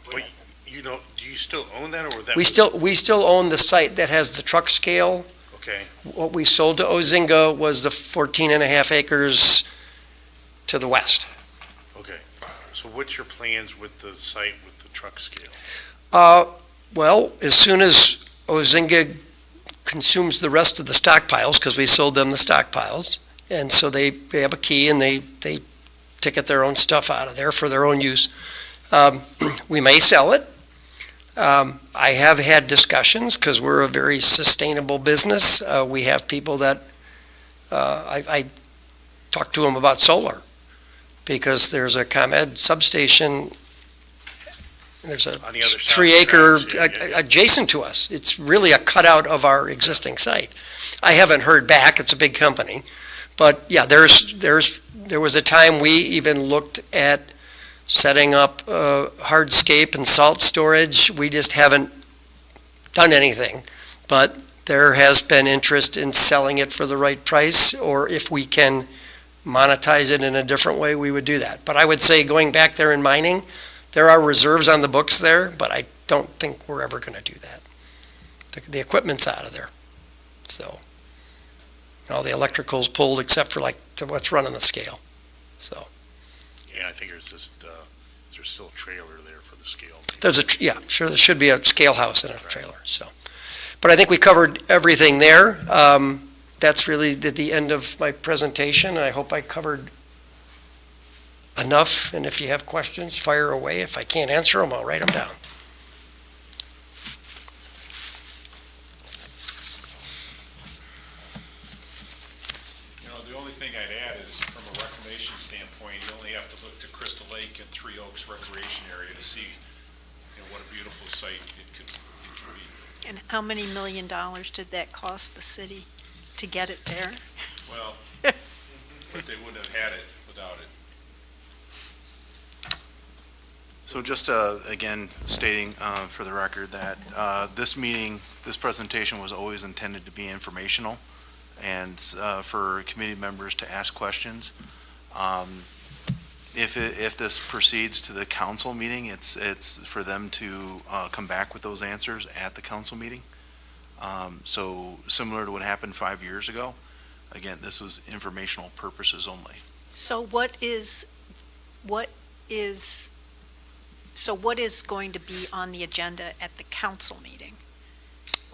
But do you still own that, or that? We still own the site that has the truck scale. Okay. What we sold to Ozinga was the 14.5 acres to the west. Okay. So what's your plans with the site with the truck scale? Well, as soon as Ozinga consumes the rest of the stockpiles, because we sold them the stockpiles, And so they have a key and they ticket their own stuff out of there for their own use. We may sell it. I have had discussions, because we're a very sustainable business. We have people that, I talked to them about solar, because there's a ComEd substation, there's a On the other side of the 3-acre tracks, yeah. adjacent to us. It's really a cutout of our existing site. I haven't heard back, it's a big company. But yeah, there was a time we even looked at setting up hardscape and salt storage. We just haven't done anything. But there has been interest in selling it for the right price, or if we can monetize it in a different way, we would do that. But I would say, going back there and mining, there are reserves on the books there, but I don't think we're ever going to do that. The equipment's out of there. So, all the electrical's pulled except for like to what's running the scale. So, Yeah, I think there's just, there's still a trailer there for the scale. yeah, sure, there should be a scale house and a trailer, so. But I think we covered everything there. That's really the end of my presentation. I hope I covered enough, and if you have questions, fire away. If I can't answer them, I'll write them down. The only thing I'd add is, from a reclamation standpoint, you only have to look to Crystal Lake and Three Oaks Recreation Area to see, what a beautiful site it could be. And how many $1 million did that cost the city to get it there? Well, but they wouldn't have had it without it. So just again stating for the record that this presentation was always intended to be informational and for committee members to ask questions. If this proceeds to the council meeting, it's for them to come back with those answers at the council meeting. So similar to what happened 5 years ago, again, this was informational purposes only. So what is going to be on the agenda at the council meeting?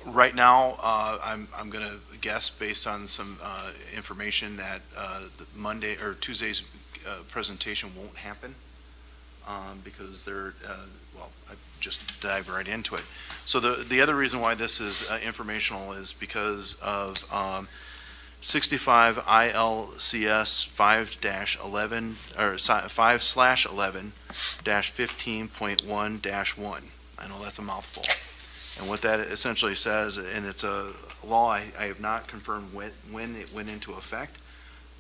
Right now, I'm going to guess based on some information that Monday or Tuesday's presentation won't happen because they're, I just dive right into it. So the other reason why this is informational is because of 65 ILCS 5-11 or 5/11-15.1-1. I know that's a mouthful. And what that essentially says, and it's a law, I have not confirmed when it went into effect,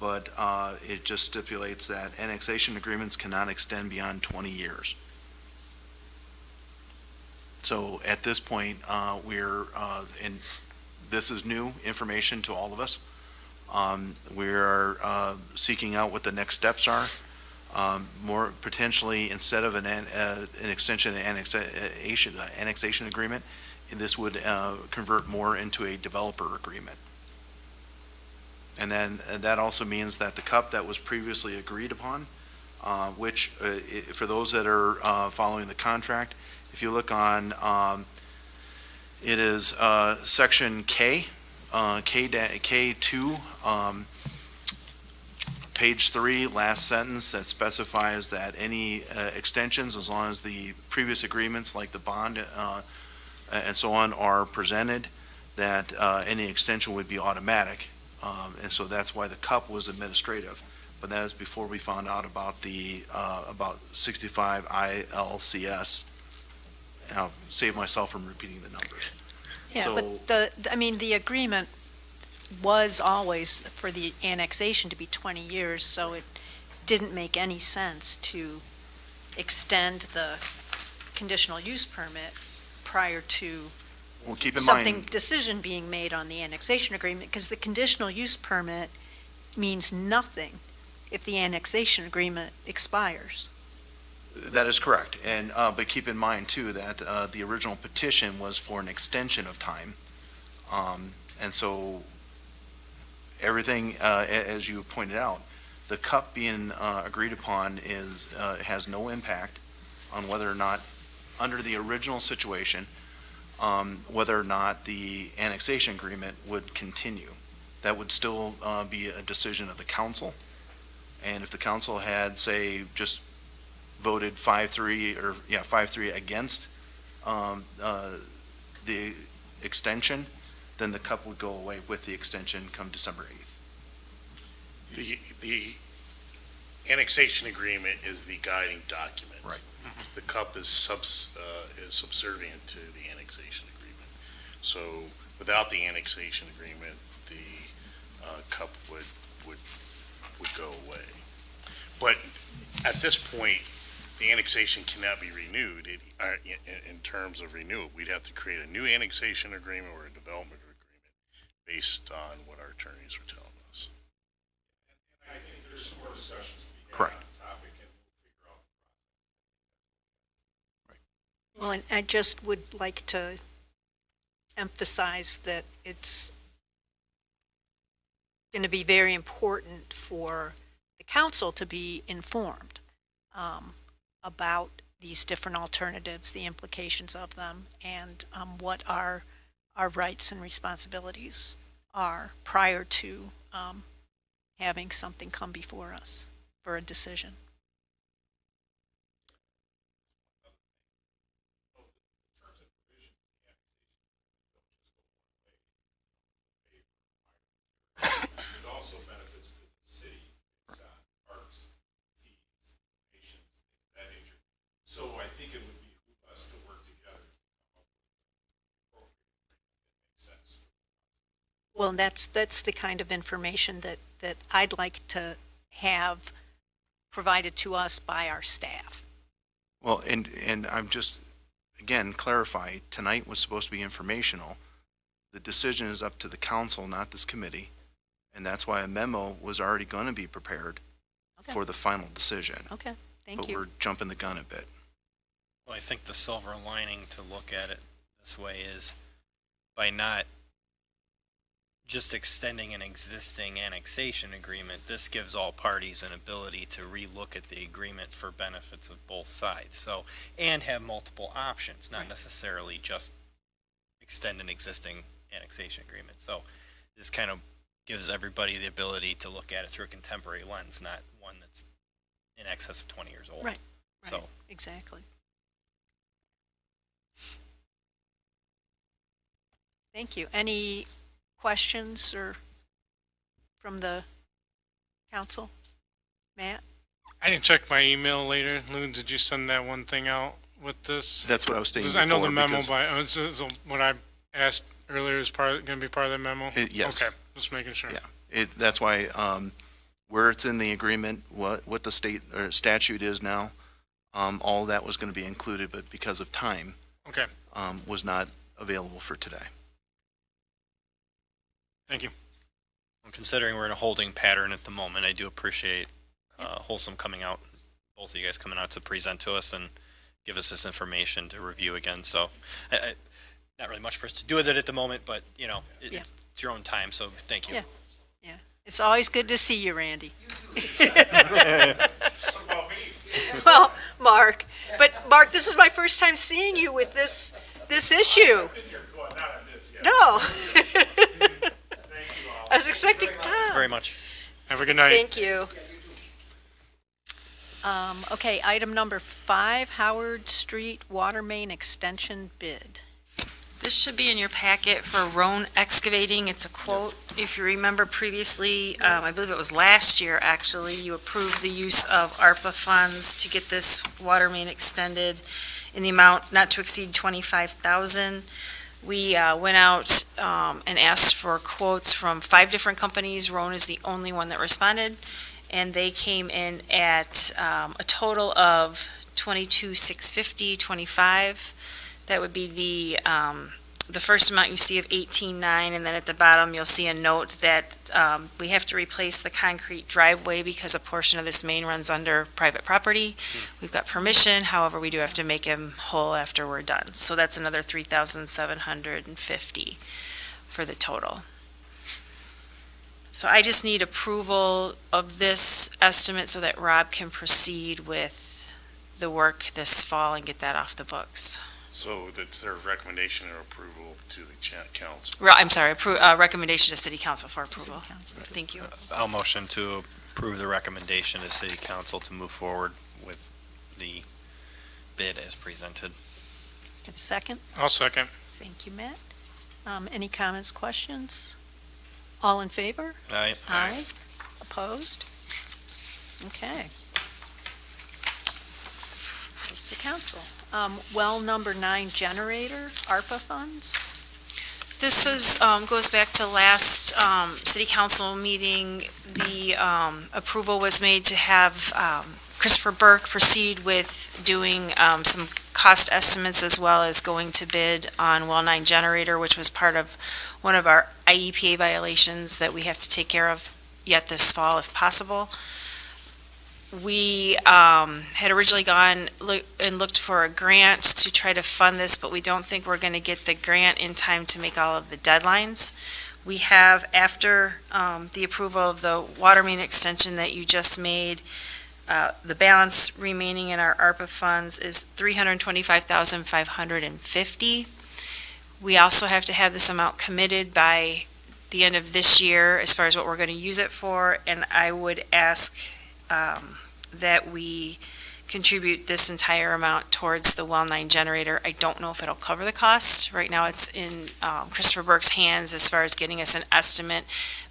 but it just stipulates that annexation agreements cannot extend beyond 20 years. So at this point, and this is new information to all of us. We're seeking out what the next steps are. More potentially, instead of an extension and annexation agreement, this would convert more into a developer agreement. And then that also means that the CUP that was previously agreed upon, which for those that are following the contract, if you look on, it is section K, K2, page 3, last sentence, that specifies that any extensions, as long as the previous agreements like the bond and so on are presented, that any extension would be automatic. And so that's why the CUP was administrative. But that is before we found out about the about 65 ILCS. And I'll save myself from repeating the numbers. Yeah, So- but the agreement was always for the annexation to be 20 years, so it didn't make any sense to extend the conditional use permit prior to Well, keep in something, mind, decision being made on the annexation agreement, because the conditional use permit means nothing if the annexation agreement expires. that is correct. And, but keep in mind too, that the original petition was for an extension of time. And so everything, as you pointed out, the CUP being agreed upon has no impact on whether or not, under the original situation, whether or not the annexation agreement would continue. that would still be a decision of the council. And if the council had, say, just voted 5-3 or, 5-3 against the extension, then the CUP would go away with the extension come December 8th. The annexation agreement is the guiding document. Right. The CUP is subservient to the annexation agreement. So without the annexation agreement, the CUP would go away. But at this point, the annexation cannot be renewed. In terms of renewal, we'd have to create a new annexation agreement or a development agreement based on what our attorneys are telling us. I think there's some more discussions to be had Correct. on the topic, and we'll figure out the process. Well, and I just would like to emphasize that it's going to be very important for the council to be informed about these different alternatives, the implications of them, and what our rights and responsibilities are prior to having something come before us for a decision. It also benefits the city, parks, fees, nations, things of that nature. So I think it would behoove us to work together to come up with an appropriate agreement that makes sense. Well, that's the kind of information that I'd like to have provided to us by our staff. Well, and I'm just, again, clarify, tonight was supposed to be informational. The decision is up to the council, not this committee, and that's why a memo was already going to be prepared Okay. for the final decision. Okay, thank But you. we're jumping the gun a bit. Well, I think the silver lining to look at it this way is by not just extending an existing annexation agreement, this gives all parties an ability to relook at the agreement for benefits of both sides. So, and have multiple options, not necessarily just extend an existing annexation agreement. So this kind of gives everybody the ability to look at it through a contemporary lens, not one that's in excess of 20 years old. Right. So, Exactly. Thank you. Any questions or from the council? Matt? I didn't check my email later. Lou, did you send that one thing out with this? That's what I was stating I know the before, memo because- so what I asked earlier is going to be part of the memo? Yes. Okay, just making sure. Yeah. That's why, where it's in the agreement, what the state or statute is now, all that was going to be included, but because of time, Okay, was not available for today. thank you. considering we're in a holding pattern at the moment, I do appreciate Wholesome coming out, both of you guys coming out to present to us and give us this information to review again. So, not really much for us to do with it at the moment, but, Yeah. it's your own time, so thank you. Yeah. It's always good to see you, Randy. Well, Mark, this is my first time seeing you with this issue. No. I was expecting Tom. Very much. Have a good night. Thank you. Okay, item number 5, Howard Street Water Main Extension Bid. This should be in your packet for Roan Excavating. It's a quote. If you remember previously, I believe it was last year, actually, you approved the use of ARPA funds to get this water main extended in the amount not to exceed $25,000. We went out and asked for quotes from 5 different companies. Roan is the only one that responded, and they came in at a total of $22,650.25. That would be the first amount you see of 18,900, and then at the bottom, you'll see a note that we have to replace the concrete driveway because a portion of this main runs under private property. We've got permission, however, we do have to make him whole after we're done. So that's another $3,750 for the total. So I just need approval of this estimate so that Rob can proceed with the work this fall and get that off the books. So that's their recommendation or approval to the council. I'm sorry, recommendation to city council for approval. Thank you. I'll motion to approve the recommendation to city council to move forward with the bid as presented. Have a second? I'll second. Thank you, Matt. Any comments, questions? All in favor? Aye. Aye. Opposed? Okay. Goes to council. Well number 9 generator, ARPA funds. This is, goes back to last city council meeting. The approval was made to have Christopher Burke proceed with doing some cost estimates as well as going to bid on well 9 generator, which was part of one of our IEPA violations that we have to take care of yet this fall if possible. We had originally gone and looked for a grant to try to fund this, but we don't think we're going to get the grant in time to make all of the deadlines. We have, after the approval of the water main extension that you just made, the balance remaining in our ARPA funds is $325,550. We also have to have this amount committed by the end of this year as far as what we're going to use it for, and I would ask that we contribute this entire amount towards the well 9 generator. I don't know if it'll cover the cost. Right now, it's in Christopher Burke's hands as far as getting us an estimate,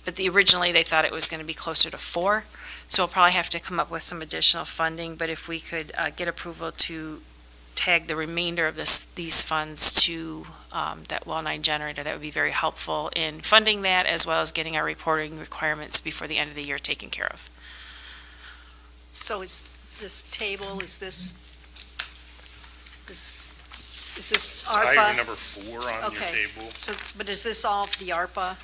but originally they thought it was going to be closer to 4. So we'll probably have to come up with some additional funding, but if we could get approval to tag the remainder of these funds to that well 9 generator, that would be very helpful in funding that as well as getting our reporting requirements before the end of the year taken care of. So is this table, is this Item ARPA? number 4 on your Okay. table. So, but is this all the ARPA?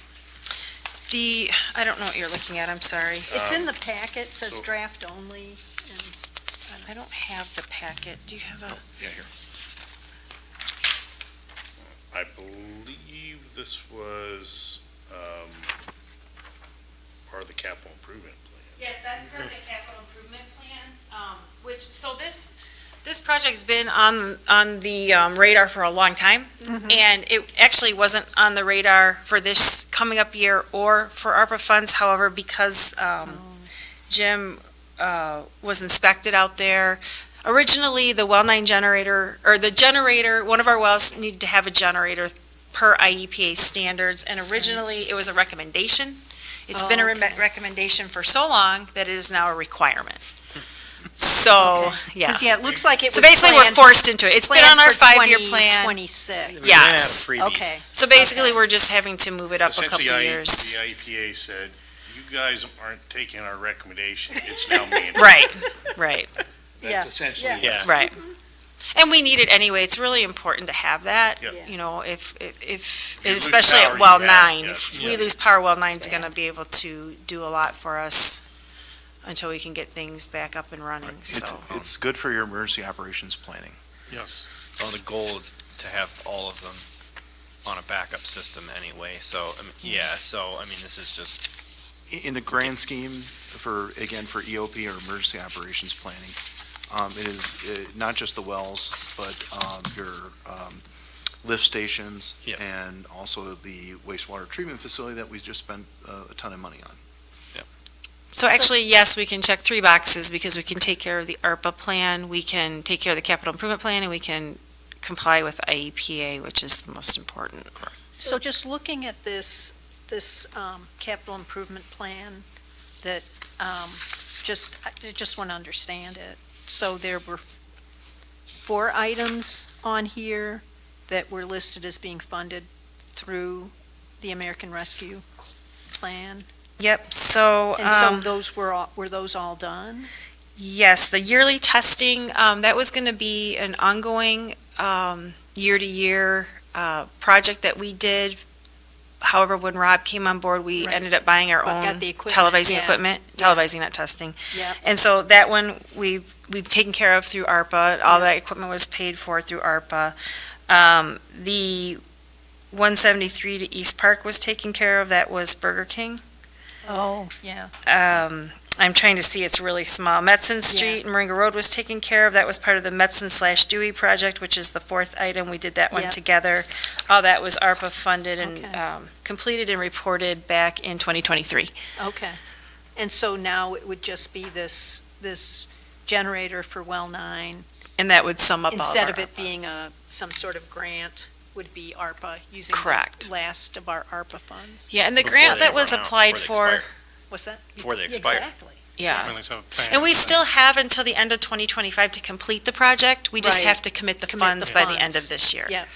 I don't know what you're looking at, I'm sorry. It's in the packet, says so- draft only, and I don't have the packet. Do you have a? Yeah, here. I believe this was part of the capital improvement plan. Yes, that's part of the capital improvement plan, so this project's been on the radar for a long time. And it actually wasn't on the radar for this coming up year or for ARPA funds. However, because Jim was inspected out there, originally the well 9 generator, or the generator, one of our wells needed to have a generator per IEPA standards, and originally it was a recommendation. It's been a recommendation for so long that it is now a requirement. So, yeah. because, yeah, it looks like it was So basically, we're planned- forced into it. It's been on planned our for 5-year plan. 2026. Yes. Okay. So basically, we're just having to move it up a couple Essentially, years. the IEPA said, you guys aren't taking our recommendation, it's now mandated. Right, Yeah. That's essentially, yes. right. And we need it anyway. It's really important to have that, Yep. you know, if you lose especially power, at well you have- 9. yes. If we lose power, well 9's going to be able to do a lot for us until we can get things back up and running, so. It's good for your emergency operations planning. Yes. Well, the goal is to have all of them on a backup system anyway, so, this is just, In the grand scheme for EOP or emergency operations planning, it is not just the wells, but your lift stations Yep. and also the wastewater treatment facility that we just spent a ton of money on. So actually, yes, we can check 3 boxes because we can take care of the ARPA plan, we can take care of the capital improvement plan, and we can comply with IEPA, which is the most important. So just looking at this capital improvement plan, that, I just want to understand it. So there were 4 items on here that were listed as being funded through the American Rescue Plan. Yep, so. And so those were those all done? Yes, the yearly testing, that was going to be an ongoing year-to-year project that we did. However, when Rob came on board, we Right. ended up buying our Got own the equipment, televising yeah. equipment, Yeah. televising, not testing. Yeah. And so that one, we've taken care of through ARPA. All that equipment was paid for through ARPA. The 173 to East Park was taken care of. That was Burger King. Oh, yeah. I'm trying to see, it's really small. Metzen Street and Moringa Road was taken care of. That was part of the Metzen/Dewey project, which is the fourth item. We did that one Yep. together. All that was ARPA funded and Okay. completed and reported back in 2023. Okay. And so now it would just be this generator for well 9, And that would sum up all of instead our of it ARPA. being some sort of grant, would be ARPA, using Correct. the last of our ARPA funds? Yeah, and the Before grant they that was run out, applied before they for, expire. What's that? Before they expire. Exactly. yeah. At least have a plan. And we still have until the end of 2025 to complete the project. We just Right. have to commit the Commit funds the by the end funds. of this year. Yep.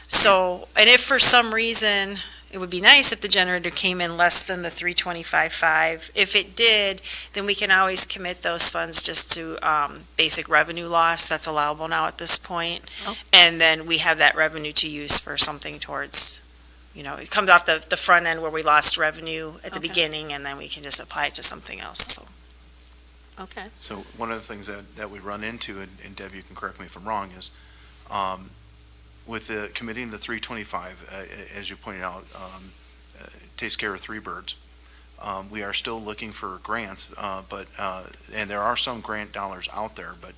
So, and if for some reason, it would be nice if the generator came in less than the 325.5. If it did, then we can always commit those funds just to basic revenue loss. That's allowable now at this point. Oh. And then we have that revenue to use for something towards, it comes off the front end where we lost revenue at the Okay. beginning, and then we can just apply it to something else, so. Okay. So one of the things that we run into, and Deb, you can correct me if I'm wrong, is with the committing the 325, as you pointed out, takes care of 3 birds. We are still looking for grants, and there are some grant dollars out there, but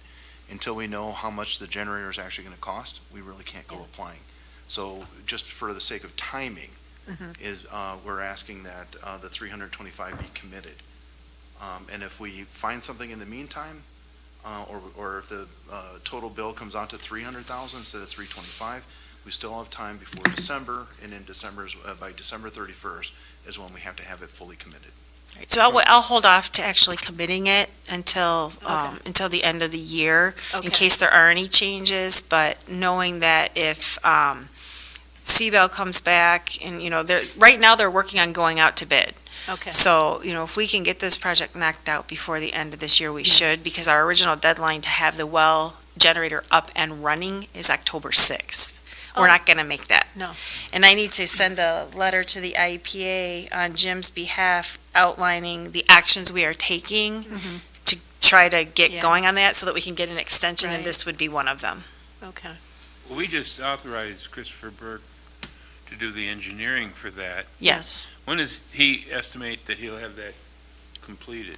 until we know how much the generator is actually going to cost, we really can't go applying. So just for the sake of timing, we're asking that the 325 be committed. And if we find something in the meantime, or if the total bill comes out to 300,000 instead of 325, we still have time before December, and in by December 31st is when we have to have it fully committed. So I'll hold off to actually committing it until the end of the year, in Okay. case there are any changes, but knowing that if CBEL comes back, and, right now they're working on going out to bid. Okay. So, if we can get this project knocked out before the end of this year, we should, because our original deadline to have the well generator up and running is October 6th. We're Oh. not going to make that. No. And I need to send a letter to the IEPA on Jim's behalf outlining the actions we are taking to try to get Yeah. going on that so that we can get an extension, and Right. this would be one of them. Okay. Well, we just authorized Christopher Burke to do the engineering for that. Yes. When does he estimate that he'll have that completed?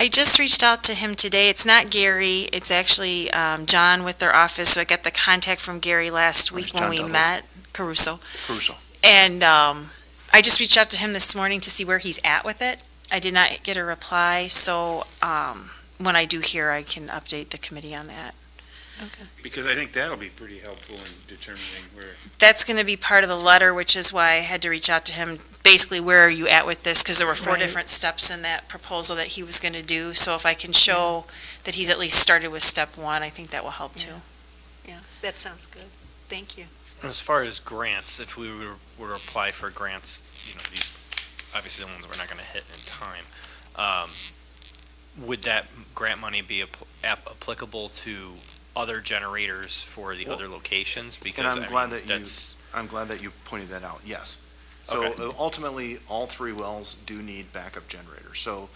I just reached out to him today. It's not Gary, it's actually John with their office. So I got the contact from Gary last week when John we Douglas. met, Caruso. Crucial. And I just reached out to him this morning to see where he's at with it. I did not get a reply, so when I do hear, I can update the committee on that. Because I think that'll be pretty helpful in determining where. That's going to be part of the letter, which is why I had to reach out to him. Basically, where are you at with this? Because there were 4 Right. different steps in that proposal that he was going to do. So if I can show that he's at least started with step 1, I think that will help too. Yeah, that sounds good. Thank you. As far as grants, if we were to apply for grants, these, obviously the ones we're not going to hit in time, would that grant money be applicable to other generators for the other locations? Because I'm glad that you pointed that out, yes. So Okay. ultimately, all 3 wells do need backup generators. So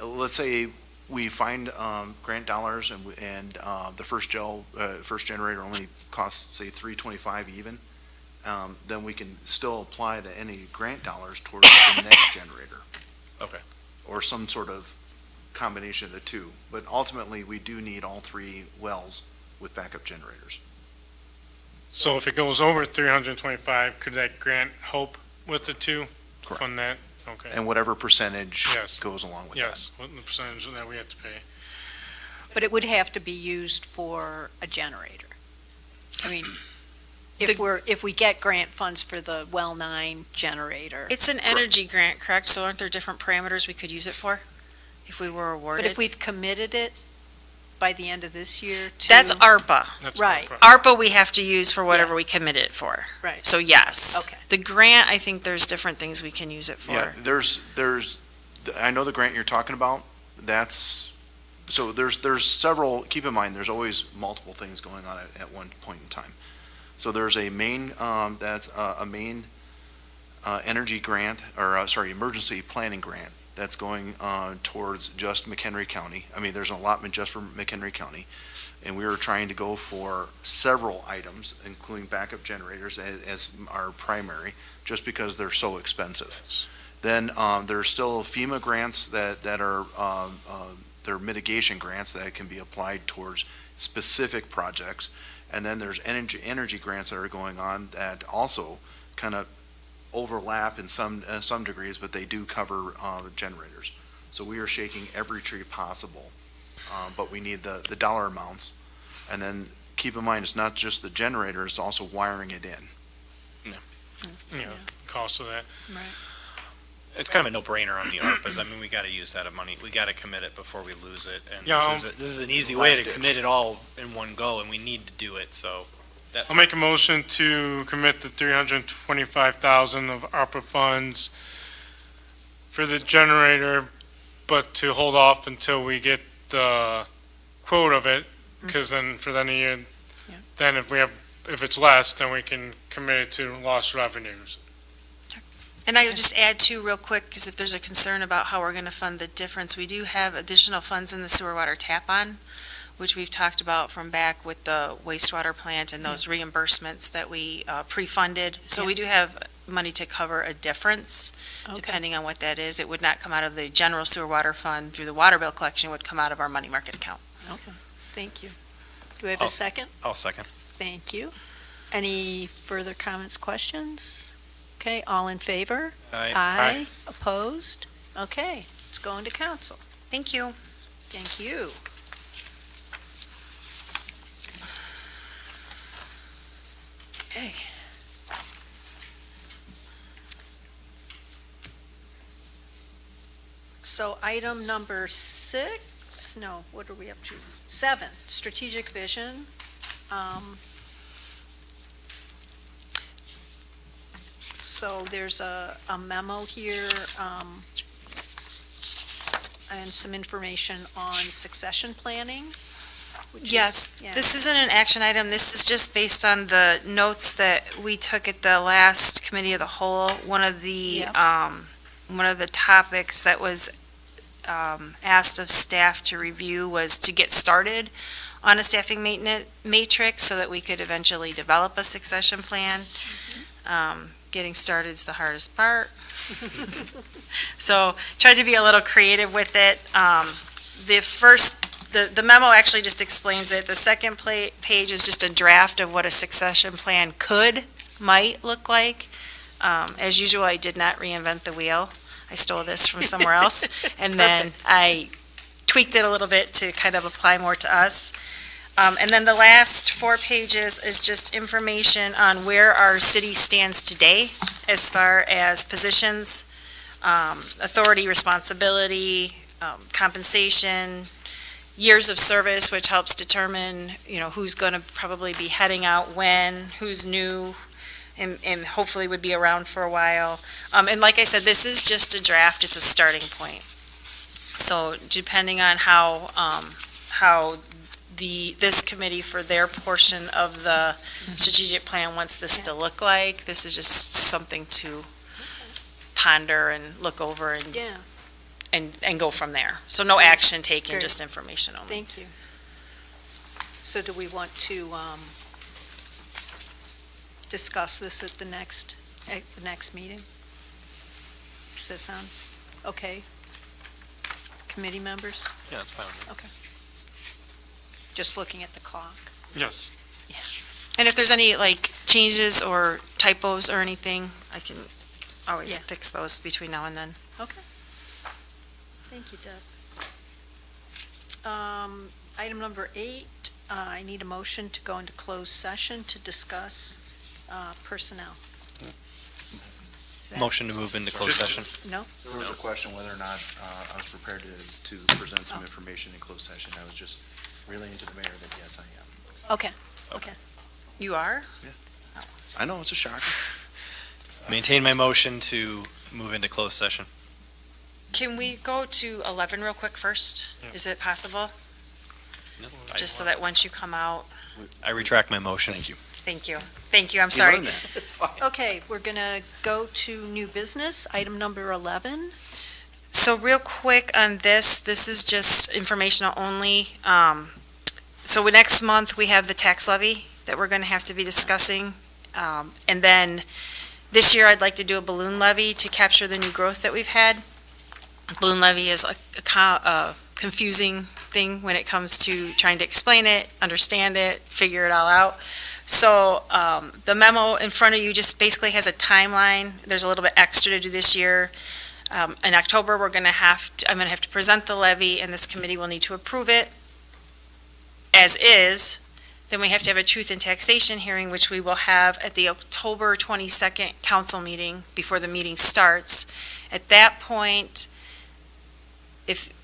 let's say we find grant dollars and the first generator only costs, say, $325 even, then we can still apply any grant dollars towards the next generator. Okay. Or some sort of combination of the 2. But ultimately, we do need all 3 wells with backup generators. So if it goes over 325, could that grant help with the 2? Correct. Fund that? Okay. And whatever percentage Yes. goes along with that. Yes, what the percentage that we have to pay. But it would have to be used for a generator. I mean, if we get grant funds for the well 9 generator. It's an energy grant, correct? So aren't there different parameters we could use it for if we were awarded? But if we've committed it by the end of this year to. That's ARPA. That's Right. ARPA we have to use for whatever we commit it for. Right. So yes. Okay. The grant, I think there's different things we can use it for. Yeah, I know the grant you're talking about, there's several, keep in mind, there's always multiple things going on at one point in time. So there's a main, that's a main energy grant, emergency planning grant that's going towards just McHenry County. I mean, there's an allotment just for McHenry County. And we were trying to go for several items, including backup generators as our primary, just because they're so expensive. Then there's still FEMA grants that are, they're mitigation grants that can be applied towards specific projects. And then there's energy grants that are going on that also kind of overlap in some degrees, but they do cover generators. So we are shaking every tree possible, but we need the dollar amounts. And then keep in mind, it's not just the generator, it's also wiring it in. Cost of that. It's kind of a no-brainer on the ARPA's. I mean, we gotta use that money. We gotta commit it before we lose it. And Yeah, this is an easy way to commit it all in one go, and we need to do it, so. I'll make a motion to commit the $325,000 of ARPA funds for the generator, but to hold off until we get the quote of it, because then for then a year, then if it's less, then we can commit it to lost revenues. And I would just add too, real quick, because if there's a concern about how we're going to fund the difference, we do have additional funds in the sewer water tap-on, which we've talked about from back with the wastewater plant and those reimbursements that we pre-funded. So we do have money to cover a difference, depending on what that is. It would not come out of the general sewer water fund through the water bill collection, it would come out of our money market account. Okay, thank you. Do we have a second? I'll second. Thank you. Any further comments, questions? Okay, all in favor? Aye. Opposed? Okay, it's going to council. Thank you. Thank you. Okay. So item number 6, no, what are we up to? 7, strategic vision. So there's a memo here, and some information on succession planning. which is- Yes, yeah. this isn't an action item. This is just based on the notes that we took at the last committee of the whole. One of the topics that was asked of staff to review was to get started on a staffing maintenance matrix so that we could eventually develop a succession plan. Getting started is the hardest part. So tried to be a little creative with it. The memo actually just explains it. The second page is just a draft of what a succession plan might look like. As usual, I did not reinvent the wheel. I stole this from somewhere else. And then I tweaked it a little bit to kind of apply more to us. And then the last 4 pages is just information on where our city stands today as far as positions, authority, responsibility, compensation, years of service, which helps determine, who's going to probably be heading out when, who's new, and hopefully would be around for a while. And like I said, this is just a draft, it's a starting point. So depending on how this committee for their portion of the strategic plan wants this to look like, this is just something to ponder and look over and go from there. So no action taken, Great. just information only. Thank you. So do we want to discuss this at the next meeting? Does that sound okay? Committee members? Yeah, that's fine with me. Okay. Just looking at the clock. Yes. And if there's any changes or typos or anything, I can always fix those between now and then. Okay. Thank you, Deb. Item number 8, I need a motion to go into closed session to discuss personnel. Is that- Motion to move into closed session. No? There was a question whether or not I was prepared to present some information in closed session. I was just relaying to the mayor that yes, I am. Okay. You are? I know, it's a shocker. Maintain my motion to move into closed session. Can we go to 11 real quick first? Is it possible? Just so that once you come out, I retract my motion. Thank you. thank you. Thank you, I'm You sorry. learned that. It's fine. Okay, we're going to go to new business, item number 11. So real quick on this is just informational only. So next month, we have the tax levy that we're going to have to be discussing. And then This year, I'd like to do a balloon levy to capture the new growth that we've had. Balloon levy is a confusing thing when it comes to trying to explain it, understand it, figure it all out. So the memo in front of you just basically has a timeline. There's a little bit extra to do this year. In October, I'm going to have to present the levy, and this committee will need to approve it as is. Then we have to have a truth and taxation hearing, which we will have at the October 22nd council meeting before the meeting starts. At that point,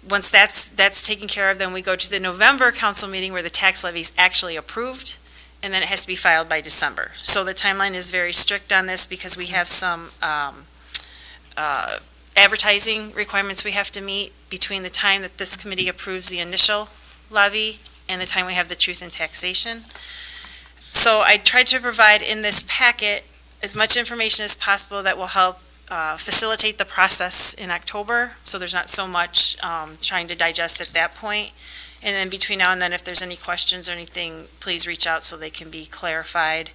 once that's taken care of, then we go to the November council meeting where the tax levy is actually approved, and then it has to be filed by December. So the timeline is very strict on this because we have some advertising requirements we have to meet between the time that this committee approves the initial levy and the time we have the truth and taxation. So I tried to provide in this packet as much information as possible that will help facilitate the process in October, so there's not so much trying to digest at that point. And then between now and then, if there's any questions or anything, please reach out so they can be clarified.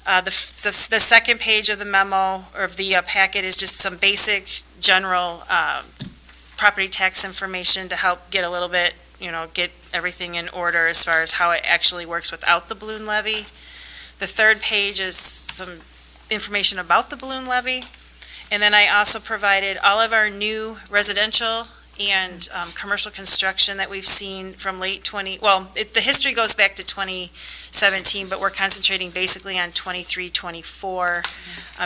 The second page of the memo, or of the packet, is just some basic general property tax information to help get a little bit, get everything in order as far as how it actually works without the balloon levy. The third page is some information about the balloon levy. And then I also provided all of our new residential and commercial construction that we've seen from late the history goes back to 2017, but we're concentrating basically on 23, 24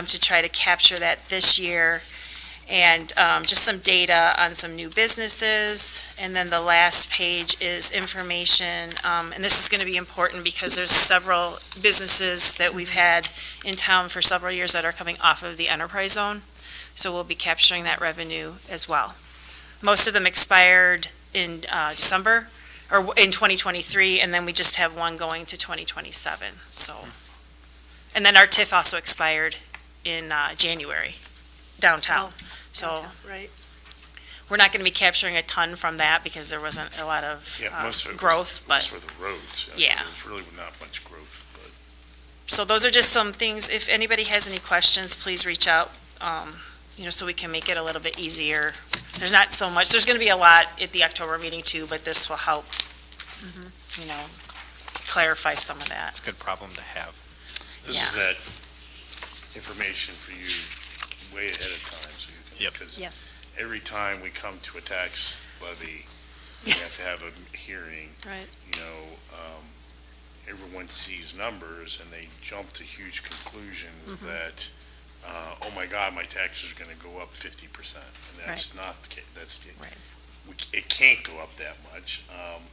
to try to capture that this year. And just some data on some new businesses. And then the last page is information, and this is going to be important because there's several businesses that we've had in town for several years that are coming off of the enterprise zone. So we'll be capturing that revenue as well. Most of them expired in December, or in 2023, and then we just have one going to 2027, so. And then our TIF also expired in January, downtown. So Right. we're not going to be capturing a ton from that because there wasn't a lot of Most of it growth, was but, for the roads. Yeah. There's really not much growth, but. so those are just some things. If anybody has any questions, please reach out, so we can make it a little bit easier. There's not so much, there's going to be a lot at the October meeting too, but this will help, clarify some of that. It's a good problem to have. This is that information for you way ahead of time, so you can. Yep. Because Yes. every time we come to a tax levy, we have Yes. to have a hearing. Right. Everyone sees numbers and they jump to huge conclusions that, oh my God, my taxes are gonna go up 50%. And that's not the case, Right. It can't go up that much.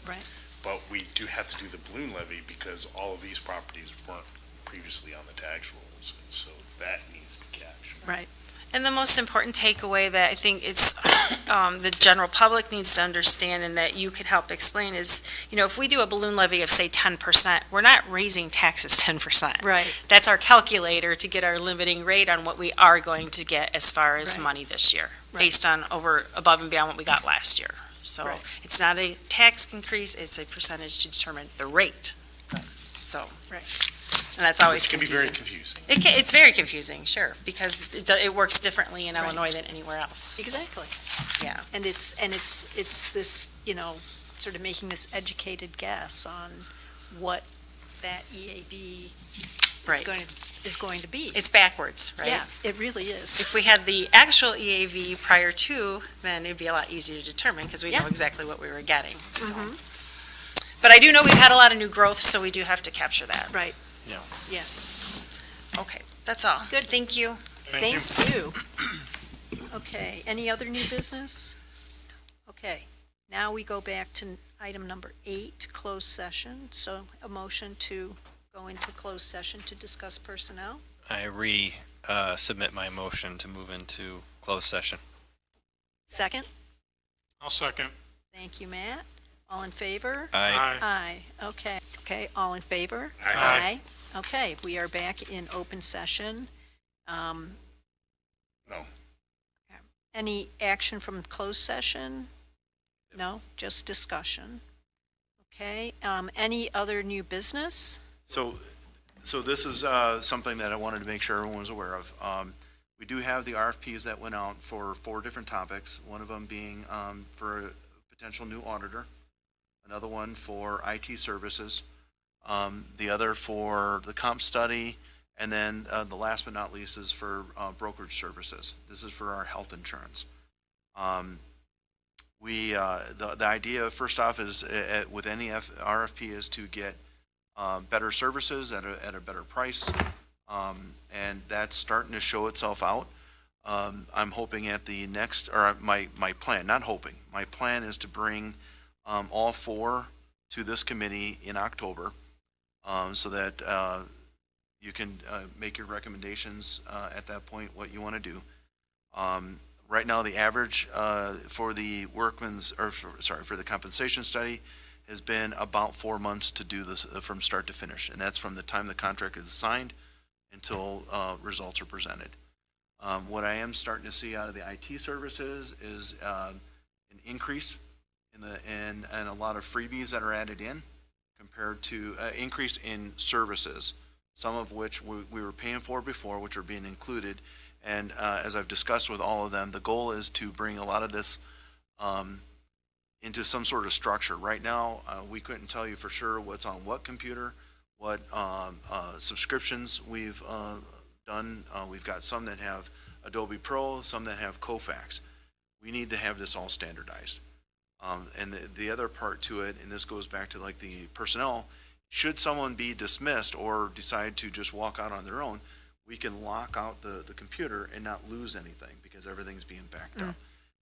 Right. But we do have to do the balloon levy because all of these properties weren't previously on the tax rolls. And so that needs to be captured. Right. And the most important takeaway that I think it's, the general public needs to understand and that you could help explain is, if we do a balloon levy of, say, 10%, we're not raising taxes 10%. Right. That's our calculator to get our limiting rate on what we are going to get as far as Right. money this year, Right. based on above and beyond what we got last year. So Right. it's not a tax increase, it's a percentage to determine the rate. So. Right. And that's always Which can be very confusing. confusing. It's very confusing, sure, because it works differently in Illinois than anywhere else. Exactly. Yeah. And it's this, sort of making this educated guess on what that EAB Right. is going to be. It's backwards, right? Yeah, it really is. If we had the actual EAV prior to, then it'd be a lot easier to determine, because we know Yeah. exactly what we were getting, so. But I do know we've had a lot of new growth, so we do have to capture that. Right. Yeah. Yeah. Okay, that's all. Good. Thank you. Thank you. Okay, any other new business? Okay, now we go back to item number 8, closed session. So a motion to go into closed session to discuss personnel. I submit my motion to move into closed session. Second? I'll second. Thank you, Matt. All in favor? Aye. Aye. Okay. Okay, all in favor? Aye. Okay, we are back in open session. No. Any action from closed session? No, just discussion. Okay, any other new business? So So this is something that I wanted to make sure everyone was aware of. We do have the RFPs that went out for 4 different topics, one of them being for a potential new auditor, another one for IT services, the other for the comp study, and then the last but not least is for brokerage services. This is for our health insurance. The idea, first off, is with any RFP is to get better services at a better price, and that's starting to show itself out. I'm hoping at the next, or my plan, not hoping, my plan is to bring all 4 to this committee in October, so that you can make your recommendations at that point, what you want to do. Right now, the average for the for the compensation study has been about 4 months to do this from start to finish, and that's from the time the contract is signed until results are presented. What I am starting to see out of the IT services is an increase in a lot of freebies that are added in compared to increase in services, some of which we were paying for before, which are being included. And as I've discussed with all of them, the goal is to bring a lot of this into some sort of structure. Right now, we couldn't tell you for sure what's on what computer, what subscriptions we've done. We've got some that have Adobe Pro, some that have Kofax. We need to have this all standardized. And the other part to it, and this goes back to like the personnel, should someone be dismissed or decide to just walk out on their own, we can lock out the computer and not lose anything because everything's being backed up.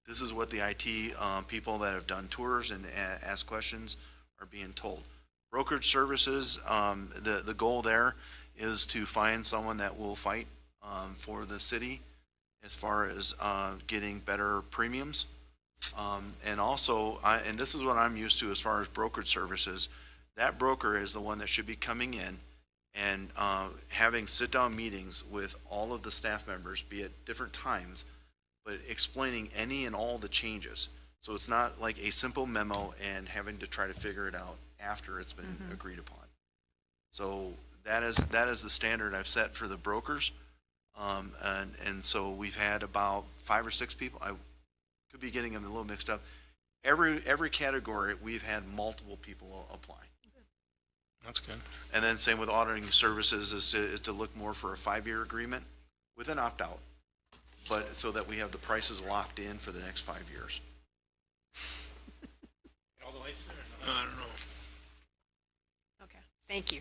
This is what the IT people that have done tours and asked questions are being told. Brokerage services, the goal there is to find someone that will fight for the city as far as getting better premiums. And also, and this is what I'm used to as far as brokerage services, that broker is the one that should be coming in and having sit-down meetings with all of the staff members, be at different times, but explaining any and all the changes. So it's not like a simple memo and having to try to figure it out after it's been agreed upon. So that is the standard I've set for the brokers. And so we've had about 5 or 6 people. I could be getting them a little mixed up. Every category, we've had multiple people apply. That's good. And then same with auditing services is to look more for a 5-year agreement with an opt-out, but so that we have the prices locked in for the next 5 years. All the lights there? I don't know. Okay, thank you.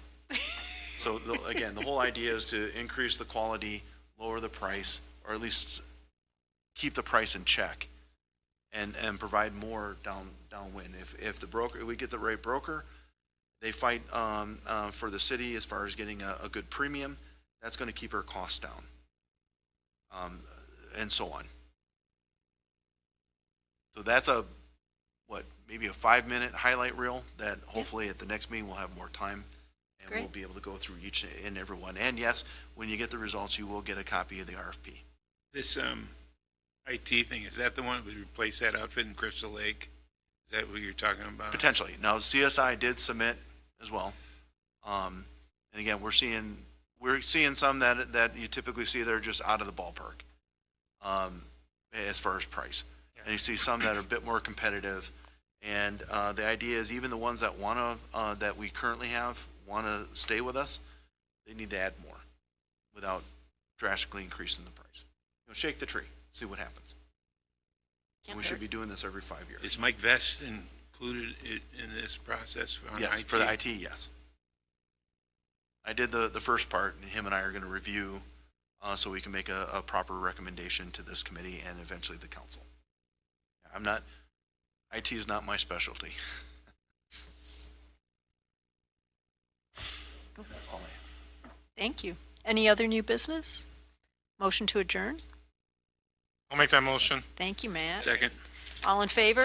So again, the whole idea is to increase the quality, lower the price, or at least keep the price in check, and provide more downwind. If the broker, we get the right broker, they fight for the city as far as getting a good premium, that's going to keep our costs down, and so on. So that's maybe a 5-minute highlight reel that hopefully at the next meeting we'll have more time and Great. we'll be able to go through each and every one. And yes, when you get the results, you will get a copy of the RFP. This IT thing, is that the one we replace that outfit in Crystal Lake? Is that what you're talking about? Potentially. Now, CSI did submit as well. And again, we're seeing some that you typically see that are just out of the ballpark as far as price. And you see some that are a bit more competitive. And the idea is even the ones that that we currently have want to stay with us, they need to add more without drastically increasing the price. Shake the tree, see what happens. And we should be doing this every 5 years. Is Mike Vest included in this process on Yes, IT? for the IT, yes. I did the first part, and him and I are going to review so we can make a proper recommendation to this committee and eventually the council. IT is not my specialty. That's all I have. Thank you. Any other new business? Motion to adjourn? I'll make that motion. Thank you, Matt. Second. All in favor?